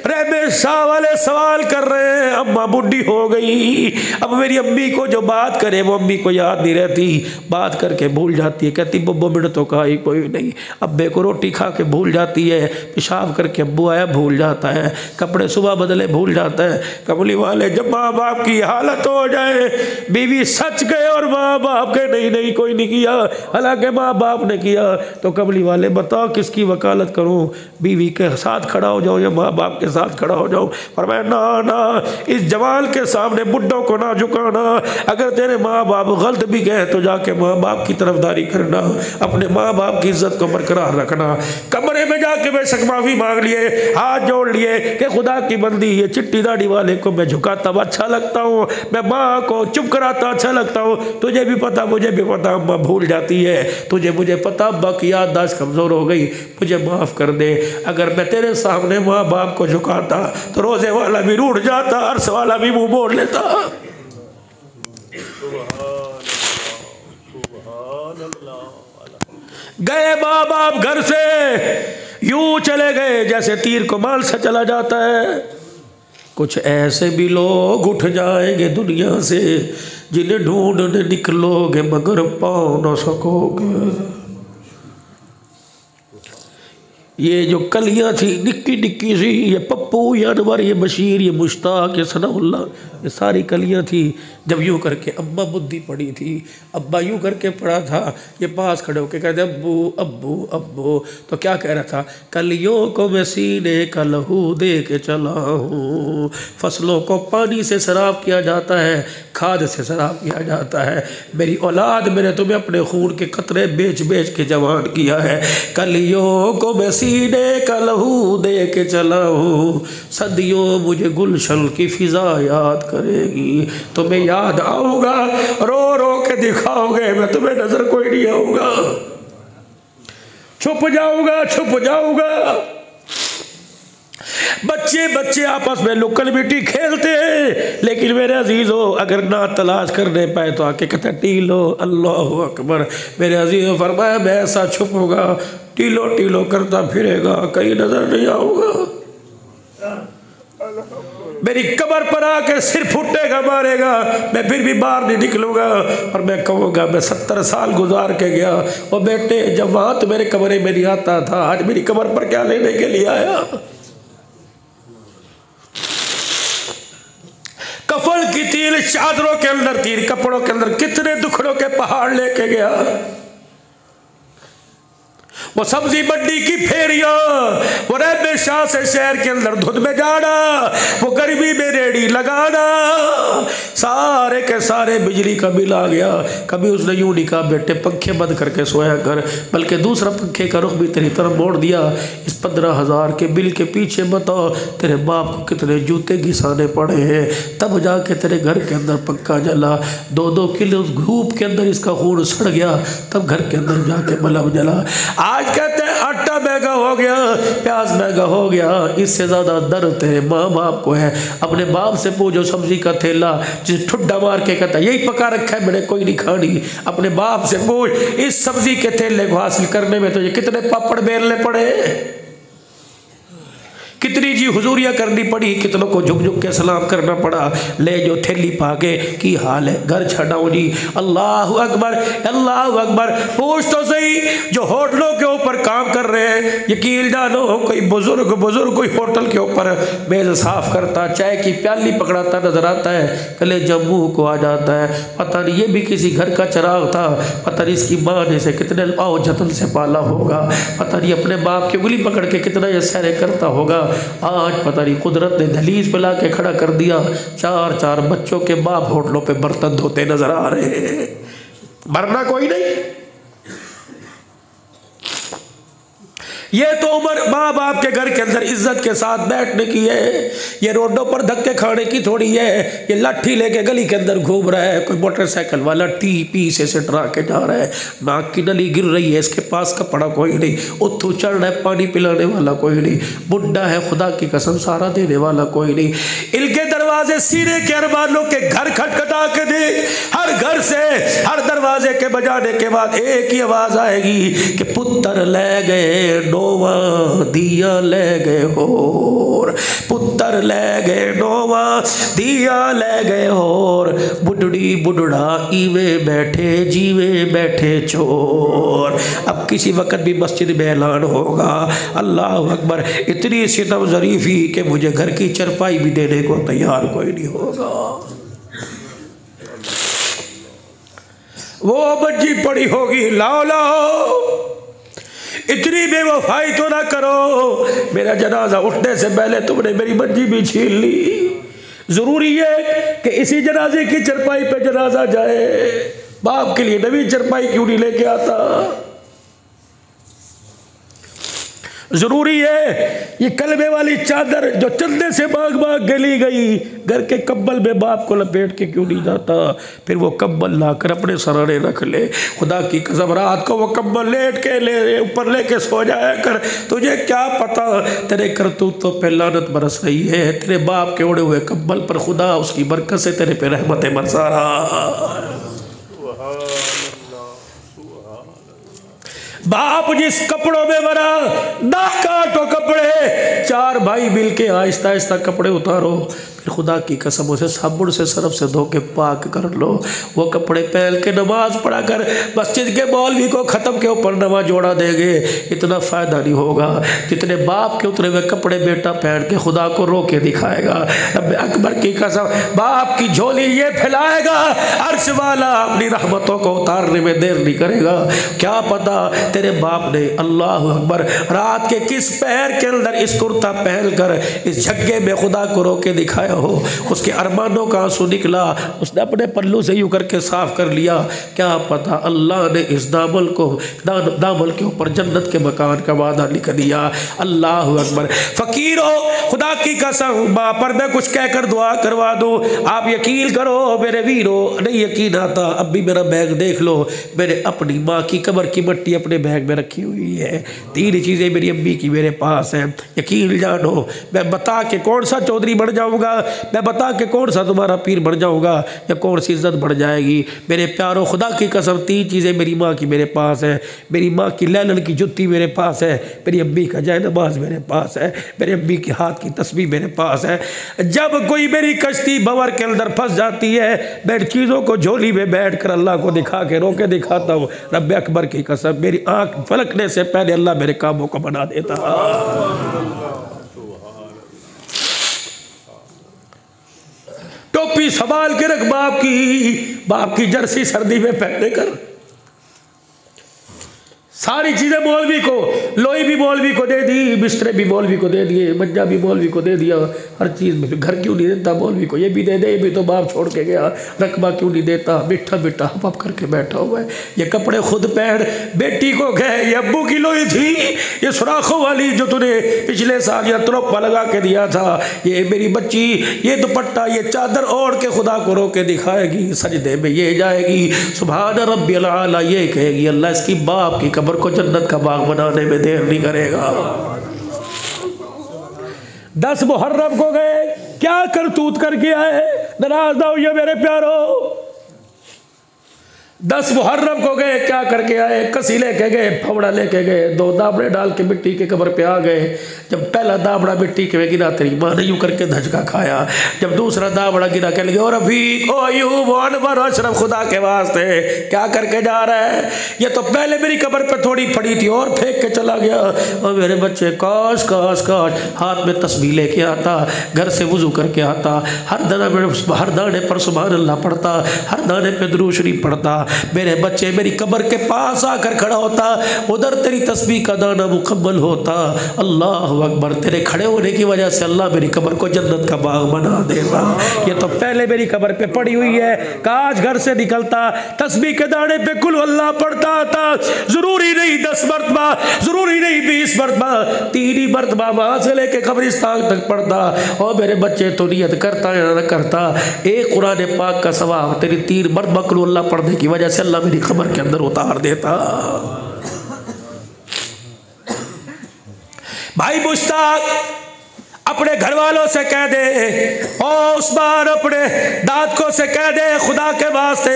रहमे शाह वाले सवाल कर रहे हैं, अम्मा बुढ़ी हो गई, अब मेरी अम्मी को जो बात करे वो अम्मी को याद नहीं रहती, बात करके भूल जाती है, कहती बब्बो मिनट तो का ही कोई नहीं। अब्बे को रोटी खा के भूल जाती है, पेशाब करके अब्बू आया भूल जाता है, कपड़े सुबह बदले भूल जाता है। कमली वाले जब माँ बाप की हालत हो जाए, बीवी सच गए और माँ बाप के नहीं कोई नहीं किया, हालांकि माँ बाप ने किया, तो कमली वाले बताओ किसकी वकालत करूं, बीवी के साथ खड़ा हो जाऊं या माँ बाप के साथ खड़ा हो जाऊं। और मैं ना इस जवान के सामने बुड्ढों को ना झुकाना, अगर तेरे माँ बाप गलत भी गए तो जाके माँ बाप की तरफदारी करना, अपने माँ बाप की इज्जत को बरकरार रखना। कमरे में जाके बेशक माफ़ी मांग लिए, हाथ जोड़ लिए कि खुदा की बंदी ये चिट्टी दाढ़ी वाले को मैं झुकाता अच्छा लगता हूँ, मैं माँ को चुप कराता अच्छा लगता हूँ, तुझे भी पता मुझे भी पता अम्मा भूल जाती है, तुझे मुझे पता अब्बा की याददाश्त कमज़ोर हो गई, मुझे माफ़ कर दे। अगर मैं तेरे सामने माँ बाप को झुकाता तो रोज़े वाला भी रूठ जाता, अर्श वाला भी मुँह मोड़ लेता। गए माँ बाप घर से यूं चले गए जैसे तीर कमाल से चला जाता है। कुछ ऐसे भी लोग उठ जाएंगे दुनिया से जिन्हें ढूंढने निकलोगे मगर पाओ न सकोगे। ये जो कलियाँ थी निक्की निक्की सी, ये पप्पू, ये अनवर, ये बशीर, ये मुश्ताक, ये सनाउल्ला, ये सारी कलियाँ थी। जब यूँ करके अब्बा बुद्धि पड़ी थी, अब्बा यूँ करके पड़ा था, ये पास खड़े होकर कहते अब्बू अब्बू अब्बू, तो क्या कह रहा था, कलियों को मैं सीने का लहू दे के चला हूँ। फसलों को पानी से सराब किया जाता है, खाद से सराब किया जाता है। मेरी औलाद मैंने तुम्हें अपने खून के कतरे बेच बेच के जवान किया है। कलियों को मैं सीने का लहू दे के चला हूँ, सदियों मुझे गुलशन की फिजा याद करेगी। तुम्हें याद आऊँगा, रो रो के दिखाओगे, मैं तुम्हें नजर कोई नहीं आऊँगा, छुप जाऊँगा। बच्चे बच्चे आपस में लुकन मिट्टी खेलते हैं, लेकिन मेरे अजीज़ो अगर ना तलाश करने पाए तो आके कहते टीलो, अल्लाह अकबर। मेरे अजीज़ो फरमाया मैं ऐसा छुपूंगा, टीलो टीलो करता फिरेगा, कहीं नजर नहीं आऊँगा। मेरी कब्र पर आके सिर फुटेगा मारेगा, मैं फिर भी बाहर नहीं निकलूँगा और मैं कहूँगा मैं 70 साल गुजार के गया, और बेटे जब वहाँ तो मेरे कमरे में नहीं आता था, आज मेरी कब्र पर क्या लेने के लिए आया। कफन की तीर चादरों के अंदर, तीर कपड़ों के अंदर कितने दुखड़ों के पहाड़ लेके गया। वो सब्जी मंडी की फेरिया, वो रहमे शाह से शहर के अंदर धुंध में जाना, वो गर्मी में रेड़ी लगाना, सारे के सारे बिजली का बिल आ गया। कभी उसने यूं नहीं कहा बेटे पंखे बंद करके सोया कर, बल्कि दूसरा पंखे का रुख भी तेरी तरफ मोड़ दिया। इस 15,000 के बिल के पीछे बताओ तेरे बाप को कितने जूते घिसाने पड़े हैं, तब जाके तेरे घर के अंदर पंखा जला। 2-2 किलो धूप के अंदर इसका खून सड़ गया, तब घर के अंदर जाके बल्ब जला। आज कहते हैं आटा महंगा हो गया, प्याज महंगा हो गया, इससे ज़्यादा दर्द है माँ बाप को है। अपने बाप से पूछो सब्जी का थैला जिसे ठुड्डा मार के कहता है यही पका रखा है मैंने कोई नहीं खानी, अपने बाप से पूछ इस सब्जी के थैले को हासिल करने में तुझे कितने पापड़ बेलने पड़े, कितनी जी हुजूरियाँ करनी पड़ी, कितनों को झुक झुक के सलाम करना पड़ा। ले जो थैली पाके की हाल है, घर छड़ाऊँ जी। अल्लाह अकबर, अल्लाह अकबर। पूछ तो सही जो होटलों के ऊपर काम कर रहे हैं, यकीन जानो कोई बुजुर्ग कोई होटल के ऊपर मेज़ साफ करता, चाय की प्याली पकड़ाता नजर आता है, कले जम्मू को आ जाता है। पता नहीं ये भी किसी घर का चिराग था, पता नहीं इसकी माँ ने इसे कितने आओ जतन से पाला होगा, पता नहीं अपने बाप की उंगली पकड़ के कितना ये सैरे करता होगा। आज पता नहीं कुदरत ने दहलीज पे ला के खड़ा कर दिया, 4-4 बच्चों के बाप होटलों पे बर्तन धोते नजर आ रहे हैं। मरना कोई नहीं। ये तो उम्र माँ बाप के घर के अंदर इज्जत के साथ बैठने की है, ये रोडों पर धक्के खाने की थोड़ी है। ये लाठी लेके गली के अंदर घूम रहा है, कोई मोटरसाइकिल वाला टी पी से डरा के जा रहा है, नाक की नली गिर रही है, इसके पास कपड़ा कोई नहीं, उठू चढ़ रहा है, पानी पिलाने वाला कोई नहीं, बुढ़ा है खुदा की कसम सहारा देने वाला कोई नहीं। इनके दरवाजे सीने के अरमानों के घर खटखटा के दे, हर घर से हर दरवाजे के बजाने के बाद एक ही आवाज आएगी कि पुत्र ले गए नोवा दिया ले गए होर, पुत्र ले गए नोवा दिया ले गए होर, बुढ़ड़ी बुढ़ड़ा ईवे बैठे जीवे बैठे चोर। अब किसी वक्त भी मस्जिद में ऐलान होगा अल्लाह अकबर, इतनी सितम ज़रीफ़ी कि मुझे घर की चरपाई भी देने को तैयार कोई नहीं होगा। वो बच्ची पड़ी होगी, लाओ लाओ, इतनी बेवफाई तो ना करो, मेरा जनाजा उठने से पहले तुमने मेरी बच्ची भी छीन ली। जरूरी है कि इसी जनाजे की चरपाई पे जनाजा जाए, बाप के लिए नवी चरपाई क्यों नहीं लेके आता? जरूरी है ये कलबे वाली चादर जो चंदे से भाग भाग गली गई, घर के कंबल में बाप को लपेट के क्यों नहीं जाता? फिर वो कंबल लाकर अपने सराने रख ले। खुदा की कसम रात को वो कंबल लेट के ले ऊपर लेके सो जाया कर, तुझे क्या पता तेरे करतूत तो पे लानत बरस रही है, तेरे बाप के उड़े हुए कंबल पर खुदा उसकी बरकत से तेरे पे रहमतें बरसा रहा। बाप जिस कपड़ों में भरा ना काटो कपड़े, चार भाई मिल के आहिस्ता आहिस्ता कपड़े उतारो, फिर खुदा की कसम उसे साबुन से सरफ से धो के पाक कर लो। वो कपड़े पहन के नमाज पढ़ा कर मस्जिद के मौलवी को ख़त्म के ऊपर नमाज जोड़ा देंगे, इतना फ़ायदा नहीं होगा जितने बाप के उतरे हुए कपड़े बेटा पहन के खुदा को रो के दिखाएगा। रब अकबर की कसम बाप की झोली ये फैलाएगा, अर्श वाला अपनी रहमतों को उतारने में देर नहीं करेगा। क्या पता तेरे बाप ने अल्लाह अकबर रात के किस पहर के अंदर इस कुर्ता पहन कर इस झग्गे में खुदा को रो के दिखाया हो, उसके अरमानों का आंसू निकला, उसने अपने पल्लू से यूं करके साफ कर लिया। क्या पता अल्लाह ने इस दामल को दामल के ऊपर जन्नत के मकान का वादा लिख दिया। अल्लाह अकबर। फकीर हो खुदा की कसम माँ पर मैं कुछ कहकर दुआ करवा दूँ, आप यकीन करो मेरे वीरो, नहीं यकीन आता अब भी मेरा बैग देख लो, मैंने अपनी माँ की कब्र की मिट्टी अपने बैग में रखी हुई है। तीन चीज़ें मेरी अम्मी की मेरे पास हैं, यकीन जानो। मैं बता के कौन सा चौधरी बन जाऊँगा, मैं बता के कौन सा तुम्हारा पीर बन जाऊँगा, या कौन सी इज्जत बढ़ जाएगी। मेरे प्यारों खुदा की कसम तीन चीज़ें मेरी माँ की मेरे पास है। मेरी माँ की लैलन की जुत्ती मेरे पास है, मेरी अम्मी का जय नमाज मेरे पास है, मेरे अम्मी के हाथ की तस्बीह मेरे पास है। जब कोई मेरी कश्ती भंवर के अंदर फंस जाती है, मैं चीज़ों को झोली में बैठ कर अल्लाह को दिखा के रो के दिखाता हूँ। रब अकबर की कसम मेरी आँख फलकने से पहले अल्लाह मेरे कामों को बना देता। टोपी संभाल के रख बाप की जर्सी सर्दी में पहने कर। सारी चीज़ें मौलवी को, लोई भी मौलवी को दे दी, बिस्तरे भी मौलवी को दे दिए, मज्जा भी मौलवी को दे दिया, हर चीज़ में। घर क्यों नहीं देता मौलवी को, ये भी दे दे, ये भी तो बाप छोड़ के गया। रकबा क्यों नहीं देता, मिठा मिठा हप करके बैठा हुआ है। ये कपड़े खुद पहन, बेटी को गए, ये अब्बू की लोई थी, ये सुराखों वाली जो तूने पिछले साल या तुरप्पा लगा के दिया था, ये मेरी बच्ची ये दुपट्टा ये चादर ओढ़ के खुदा को रो के दिखाएगी, सजदे में ये जाएगी, सुभान रब्बिल आला ये कहेगी। अल्लाह इसकी बाप की कब्र को जन्नत का बाग बनाने में देर नहीं करेगा। 10 मुहर्रम को गए, क्या करतूत करके आए, नाराज ना होइए मेरे प्यारो। 10 मुहर्रम को गए, क्या करके आए, कसी लेके गए, फावड़ा लेके गए, 2 दाबड़े डाल के मिट्टी के कब्र पे आ गए। जब पहला दाबड़ा मिट्टी के में गिरा, तेरी माँ ने यूं करके धचका खाया। जब दूसरा दाबड़ा गिरा, कह लगे और रफीक ओ अय्यूब अनवर अशरफ खुदा के वास्ते क्या करके जा रहा है, ये तो पहले मेरी कब्र पे थोड़ी पड़ी थी और फेंक के चला गया। और मेरे बच्चे काश काश काश हाथ में तस्बीह लेके आता, घर से वुजू करके आता, हर दाने पर सुभान अल्लाह पढ़ता, हर दाने पे दुरूद शरीफ पढ़ता, मेरे बच्चे मेरी कब्र के पास आकर खड़ा होता, उधर तेरी तस्बीह का दाना मुकम्मल होता। अल्लाह अकबर, तेरे खड़े होने की वजह से अल्लाह मेरी कब्र को जन्नत का बाग बना देगा। ये तो पहले मेरी कब्र पे पड़ी हुई है, काश घर से निकलता तस्बीह के दाने पे कुल अल्लाह पढ़ता था। जरूरी नहीं 10 मरतबा, जरूरी नहीं 20 मरतबा, 3 ही मरतबा वहां से लेके कब्रिस्तान तक पढ़ता। और मेरे बच्चे तो नियत करता या न करता, एक कुरान पाक का सवाब तेरी 3 मरतबा कुल अल्लाह पढ़ने की वजह से अल्लाह मेरी कब्र के अंदर उतार देता। भाई मुश्ताक अपने घर वालों से कह दे, और उस्मान अपने दादकों से कह दे, खुदा के वास्ते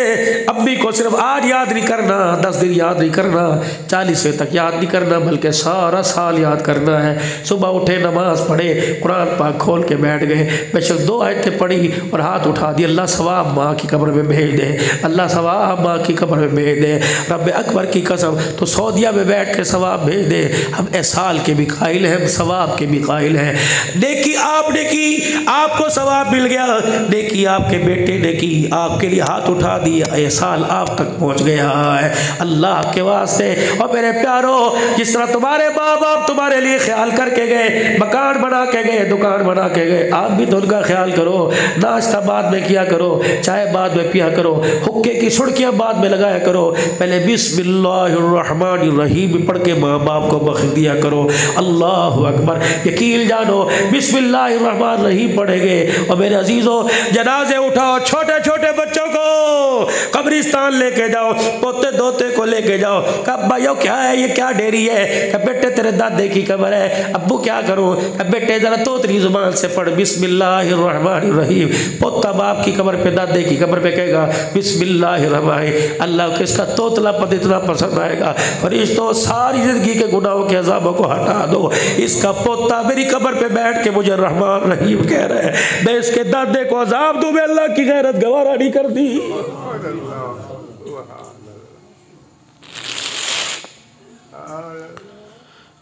अम्मी को सिर्फ आज याद नहीं करना, 10 दिन याद नहीं करना, 40वें तक याद नहीं करना, बल्कि सारा साल याद करना है। सुबह उठे, नमाज पढ़े, कुरान पाक खोल के बैठ गए, बेशक 2 आयतें पढ़ी और हाथ उठा दिए, अल्लाह सवाब माँ की कब्र में भेज दे, अल्लाह सवाब माँ की कब्र में भेज दे, रब अकबर की कसम तो सऊदिया में बैठ के सवाब भेज दे। हम एहसाल के भी कायल हैं, हम सवाब के भी कायल हैं। नेकी आपने की, आपको सवाब मिल गया, नेकी आपके बेटे ने की, आपके लिए हाथ उठा दिया, एहसान आप तक पहुंच गया है। अल्लाह के वास्ते और मेरे प्यारों, जिस तरह तुम्हारे माँ बाप तुम्हारे लिए ख्याल करके गए, मकान बना के गए, दुकान बना के गए, आप भी तो उनका ख्याल करो। नाश्ता बाद में किया करो, चाय बाद में पिया करो, हुक्के की सुर्खियाँ बाद में लगाया करो, पहले बिस्मिल्लाहिर्रहमानिर्रहीम पढ़ के माँ बाप को बख्श दिया करो। अल्लाह अकबर, यकीन जानो बिस्मिल्लाहिर्रहमानिर्रहीम पढ़ेंगे। और मेरे अजीजों, जनाजे उठाओ, छोटे छोटे बच्चों को कब्रिस्तान लेके जाओ, पोते दोते को लेके जाओ। कब भाइयों क्या है ये, क्या डेरी है? कब बेटे तेरे दादे की कब्र है, अब्बू क्या करूं? कब बेटे जरा तोतरी जुबान से पढ़ बिस्मिल्लाहिर्रहमानिर्रहीम। पोता बाप की कब्र पे, दादे की कब्र पे कहेगा बिस्मिल्लाहिर्रहमानिर्रहीम। अल्लाह को इसका तोतला पद इतना पसंद आएगा, फरिश्तों सारी जिंदगी के गुनाहों के अज़ाबों को हटा दो। इसका पोता मेरी कब्र पे बैठ के मुझे रहमान रहीम कह रहे हैं, मैं इसके दादे को अजाब दूं, मैं अल्लाह की गैरत गवारा नहीं करती।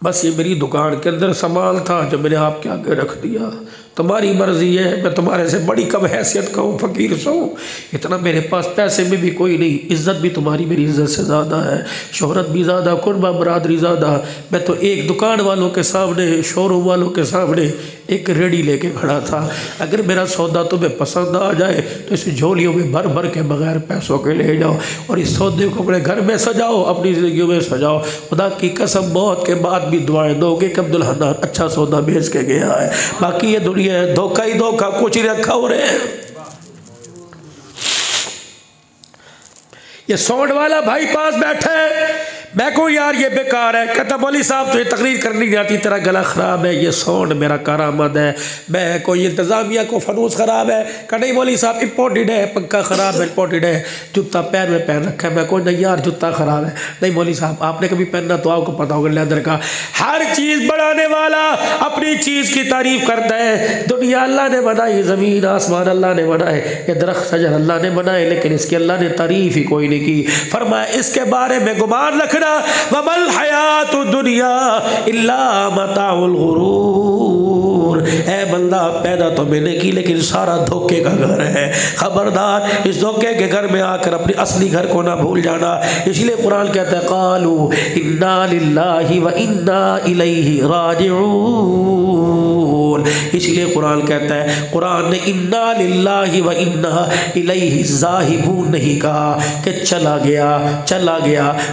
बस ये मेरी दुकान के अंदर सामान था जो मैंने आपके आगे रख दिया, तुम्हारी मर्जी है, मैं तुम्हारे से बड़ी कम हैसियत का हूँ, फ़कीर से हूँ, इतना मेरे पास पैसे में भी कोई नहीं, इज़्ज़त भी तुम्हारी मेरी इज़्ज़त से ज़्यादा है, शोहरत भी ज़्यादा, कुर्बा बरादरी ज़्यादा। मैं तो एक दुकान वालों के सामने, शोरूम वालों के सामने एक रेडी लेके खड़ा था। अगर मेरा सौदा तुम्हें पसंद आ जाए तो इस झोलियों में भर भर के बगैर पैसों के ले जाओ और इस सौदे को अपने घर में सजाओ, अपनी ज़िंदगी में सजाओ। खुदा की कसम मौत के बाद भी दुआएं दोगे कि अब्दुल हन्नान अच्छा सौदा बेच के गया है। बाकी ये दुनिया है धोखा ही धोखा, कुछ ही रखा हो रहे हैं। ये सौंड वाला भाई पास बैठा है, मैं को यार ये बेकार है, कहता मौली साहब तुझे तकरीर करनी नहीं आती, तेरा गला ख़राब है, ये साउंड मेरा कारामद है, मैं कोई इंतज़ामिया को फनूस ख़राब है, कहा नहीं मौली साहब इम्पोर्टेड है, पंखा ख़राब है इम्पोर्टेड है, जूता पैर में पहन रखा है, मैं को नहीं यार जूता ख़राब है, नहीं मौली साहब आपने कभी पहनना तो आपको पता होगा लेदर का। हर चीज़ बनाने वाला अपनी चीज़ की तारीफ़ करता है। दुनिया अल्लाह ने बनाई, ज़मीन आसमान अल्लाह ने बनाए, ये दरख्त शजर अल्लाह ने बनाए, लेकिन इसकी अल्लाह ने तारीफ़ ही कोई नहीं की। फरमाया इसके बारे में गुमान रखना, वमल हयातु दुनिया इल्ला मताउल गुरूर। ऐ बंदा पैदा तो मैंने की लेकिन सारा धोखे का घर है, खबरदार इस धोखे के घर में आकर अपने असली घर को ना भूल जाना। इसलिए कुरान कहता है कालू इन्ना लिल्लाहि व इन्ना इलैहि राजिऊन। इसलिए कुरान कहता है, कुरान ने इन्ना लिल्लाहि व इन्ना इलैहि ज़ाहिबून नहीं कहा कि चला गया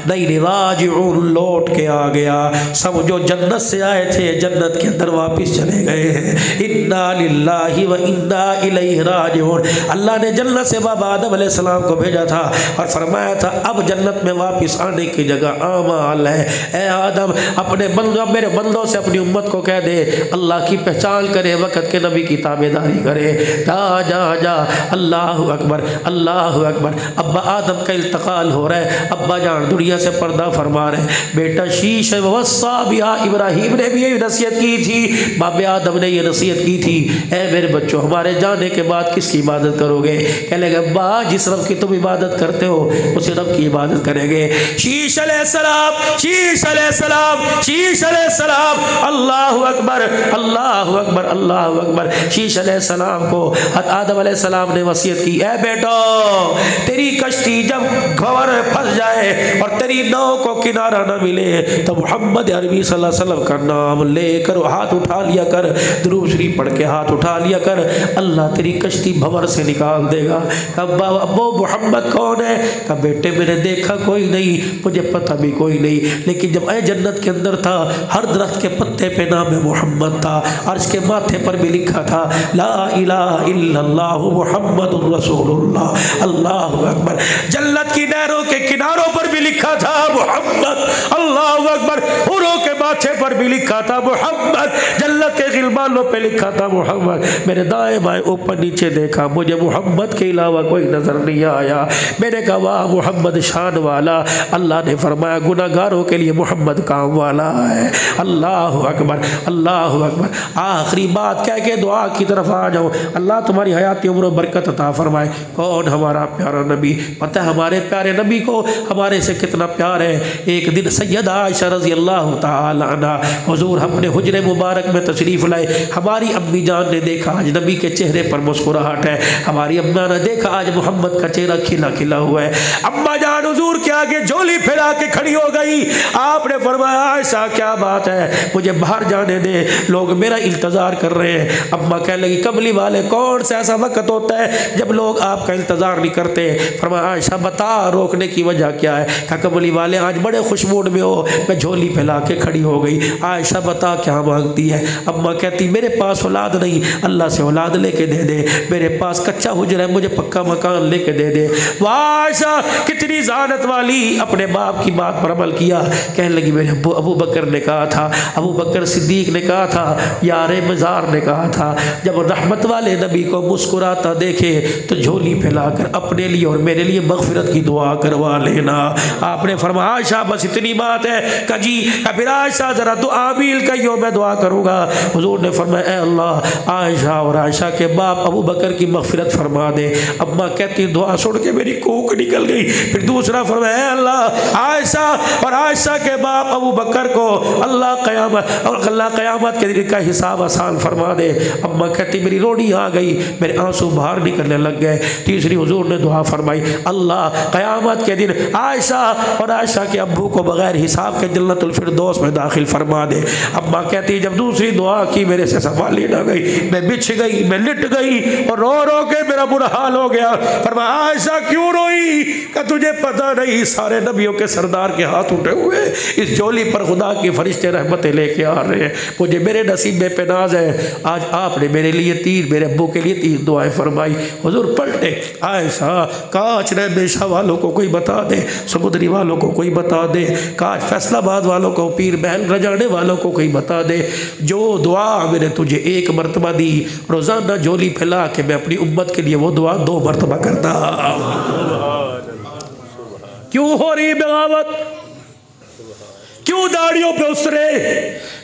नहीं, राजिऊन लौट के आ गया। सब जो जन्नत से आए थे जन्नत के अंदर वापस चले गए हैं। इन्ना लिल्लाहि व इन्ना इलैहि राजिऊन। अल्लाह ने जन्नत से बाबा आदम अलैहिस्सलाम को भेजा था और फरमाया था अब जन्नत में वापस आने की जगह आमाल है। ए आदम अपने बंदों, मेरे बंदों से अपनी उम्मत को कह दे अल्लाह की पहचान करे, वक़्त के नबी की ताबेदारी करे। जा जा जा, अल्लाह अकबर अल्लाह अकबर। अब्बा आदम का इंतकाल हो रहा है, अब्बा जान दुनिया से पर्दा फरमा रहे। बेटा शीश वस्सा बिहा, इब्राहिम ने भी ये नसीहत की थी, बाबे आदम ने ये नसीहत की थी, ऐ मेरे बच्चों हमारे जाने के बाद किसकी इबादत करोगे? कह लगे अब्बा जिस रब की तुम इबादत करते हो उसी रब की इबादत करेंगे। शीश अलैहिस्सलाम, शीश अलैहिस्सलाम, शीश अलैहिस्सलाम, अल्लाहु अकबर अल्लाहु अकबर अल्लाहु अकबर। शीश अलैहिस्सलाम को आदम अलैहिस्सलाम ने वसीयत की, ऐ बेटो तेरी कश्ती जब घवर फंस जाए और तेरी नाव को किनारा न मिले तो मोहम्मद अरबी सल्लल्लाहु अलैहि वसल्लम का नाम लेकर हाथ उठा लिया कर, दुरूद शरीफ पढ़ के हाथ उठा लिया कर, अल्लाह तेरी कश्ती भंवर से निकाल देगा। कब अब्बो मोहम्मद कौन है? कब बेटे मैंने देखा कोई नहीं, मुझे पता भी कोई नहीं, लेकिन जब मैं जन्नत के अंदर था हर दरख्त के पत्ते पे नाम मोहम्मद था, अर्श के माथे पर भी लिखा था ला इलाहा इल्लल्लाह मुहम्मदुर रसूलुल्लाह, अल्लाहु अकबर। जन्नत की नहरों के किनारों पर भी लिखा था मोहम्मद, अल्लाहु अकबर। हुरों के माथे पर भी लिखा था मोहम्मद, जन्नत के गिलबानों पे लिखा था मोहम्मद। मेरे दाएं बाएं ऊपर नीचे देखा, मुझे मोहम्मद के अलावा कोई नजर नहीं आया। मैंने कहा वाह मोहम्मद शान वाला। अल्लाह ने फरमाया गुनाहगारों के लिए मोहम्मद काम वाला है। अल्लाहु अकबर, अल्लाहु अकबर। आखिरी बात कह के दुआ की तरफ आ जाओ। अल्लाह तुम्हारी हयाती उम्र बरकत अता फरमाए। कौन? हमारा प्यारा नबी। पता है हमारे प्यारे नबी को हमारे से कितना प्यार है। एक दिन सैयदा आयशा रज़ी अल्लाह तआला अन्हा हुजूर अपने हुजरे मुबारक में तशरीफ़ लाए। हमारी अम्मी जान ने देखा आज नबी के चेहरे पर मुस्कुराहट है। हमारी अम्मा ने देखा आज मोहम्मद का चेहरा खिला खिला हुआ है। अम्मा जान हुजूर के आगे झोली फैला के खड़ी हो गई। आपने फरमाया आयशा क्या बात है, मुझे बाहर जाने दे, लोग मेरा इंतज़ार कर रहे हैं। अम्मा कहने लगी कमली वाले कौन सा ऐसा वक्त होता है जब लोग आपका इंतज़ार नहीं करते? फरमाया आयशा बता रोकने की वजह क्या है? कहा कमली वाले आज बड़े खुश मूड में हो। मैं झोली फैला के खड़ी हो गई। आयशा बता क्या मांगती है? अम्मा कहती मेरे पास औलाद नहीं, अल्लाह से औलाद लेके दे दे। मेरे पास कच्चा हुजरा है, मुझे पक्का मकान लेके दे दे। वाह आयशा कितनी ज़ानत वाली, अपने बाप की बात पर अमल किया। कहने लगी मेरे अबू बकर ने कहा था, अबू बकर सिद्दीक ने कहा था, यारे मज़ार ने कहा था, जब रहमत वाले नबी को मुस्कुराता देखे तो झोली फैलाकर अपने लिए और मेरे लिए मग़फ़िरत की दुआ करवा लेना। आपने फरमाया आयशा बस इतनी बात है? कजी फिर आयशा ज़रा तो आमील कहियो मैं दुआ करूँगा। हुजूर ने फरमाया ऐ अल्लाह आयशा और आयशा के बाप अबू बकर की मग़फ़िरत फरमा दे। अम्मा कहती दुआ सुन के मेरी कोख निकल गई। फिर दूसरा फरमाया ऐ अल्लाह आयशा और आयशा के बाप अबू बकर को अल्लाह क़यामत के दिन का हिसाब आसान फरमा दे। अम्मा कहती मेरी रोनी आ गई, मेरे आंसू बाहर निकलने लग गए। तीसरी हुजूर ने दुआ फरमाई अल्लाह क़यामत के दिन आयशा और आयशा के अब्बू को बगैर हिसाब के जन्नतुल फिरदौस में दाखिल फरमा दे। अम्मा कहती जब दूसरी दुआ की मेरे से संभाली ना गई, मैं बिछ गई, मैं लिट गई और रो रो के मेरा बुरा हाल हो गया। फरमाया आयशा क्यों रोई? का तुझे पता नहीं सारे नबियों के सरदार के हाथ उठे हुए इस झोली पर खुदा के फरिश्ते रहमतें लेके आ रहे हैं। मुझे मेरे नसीब में पेनाज है आज आपने मेरे लिए तीन, मेरे अब्बू के लिए तीन दुआएं फरमाई। हुजूर पलटे आयशा काश बेशा वालों को कोई बता दे, समुद्री वालों को कोई बता दे, काश फैसलाबाद वालों को, पीर महल रजाने वालों को कोई बता दे जो दुआ मैंने तुझे एक मरतबा दी, रोज़ाना झोली फैला के मैं अपनी उम्मत के लिए वो दुआ 2 मरतबा करता। क्यों हो रही बगावत? क्यों दाढ़ियों पे उसरे?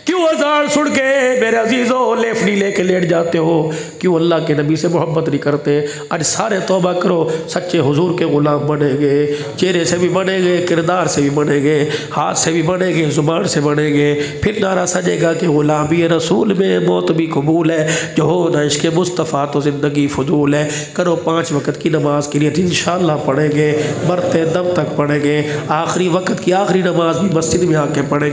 क्यों अज़ान सुन के मेरे अजीज़ों लेफनी लेके लेट जाते हो? क्यों अल्लाह के नबी से मोहब्बत नहीं करते? आज सारे तौबा करो, सच्चे हुजूर के ग़ुलाम बनेंगे, चेहरे से भी बनेंगे, किरदार से भी बनेंगे, हाथ से भी बनेंगे, ज़ुबान से बनेंगे। फिर नारा सजेगा कि ग़ुलामी रसूल में मौत भी कबूल है, जो हो ना इश्क़ मुस्तफ़ा तो ज़िंदगी फजूल है। करो 5 वक्त की नमाज की नियत इंशाअल्लाह पढ़ेंगे, मरते दम तक पढ़ेंगे, आखिरी वक्त की आखिरी नमाज भी मस्जिद में आके पढ़ेंगे।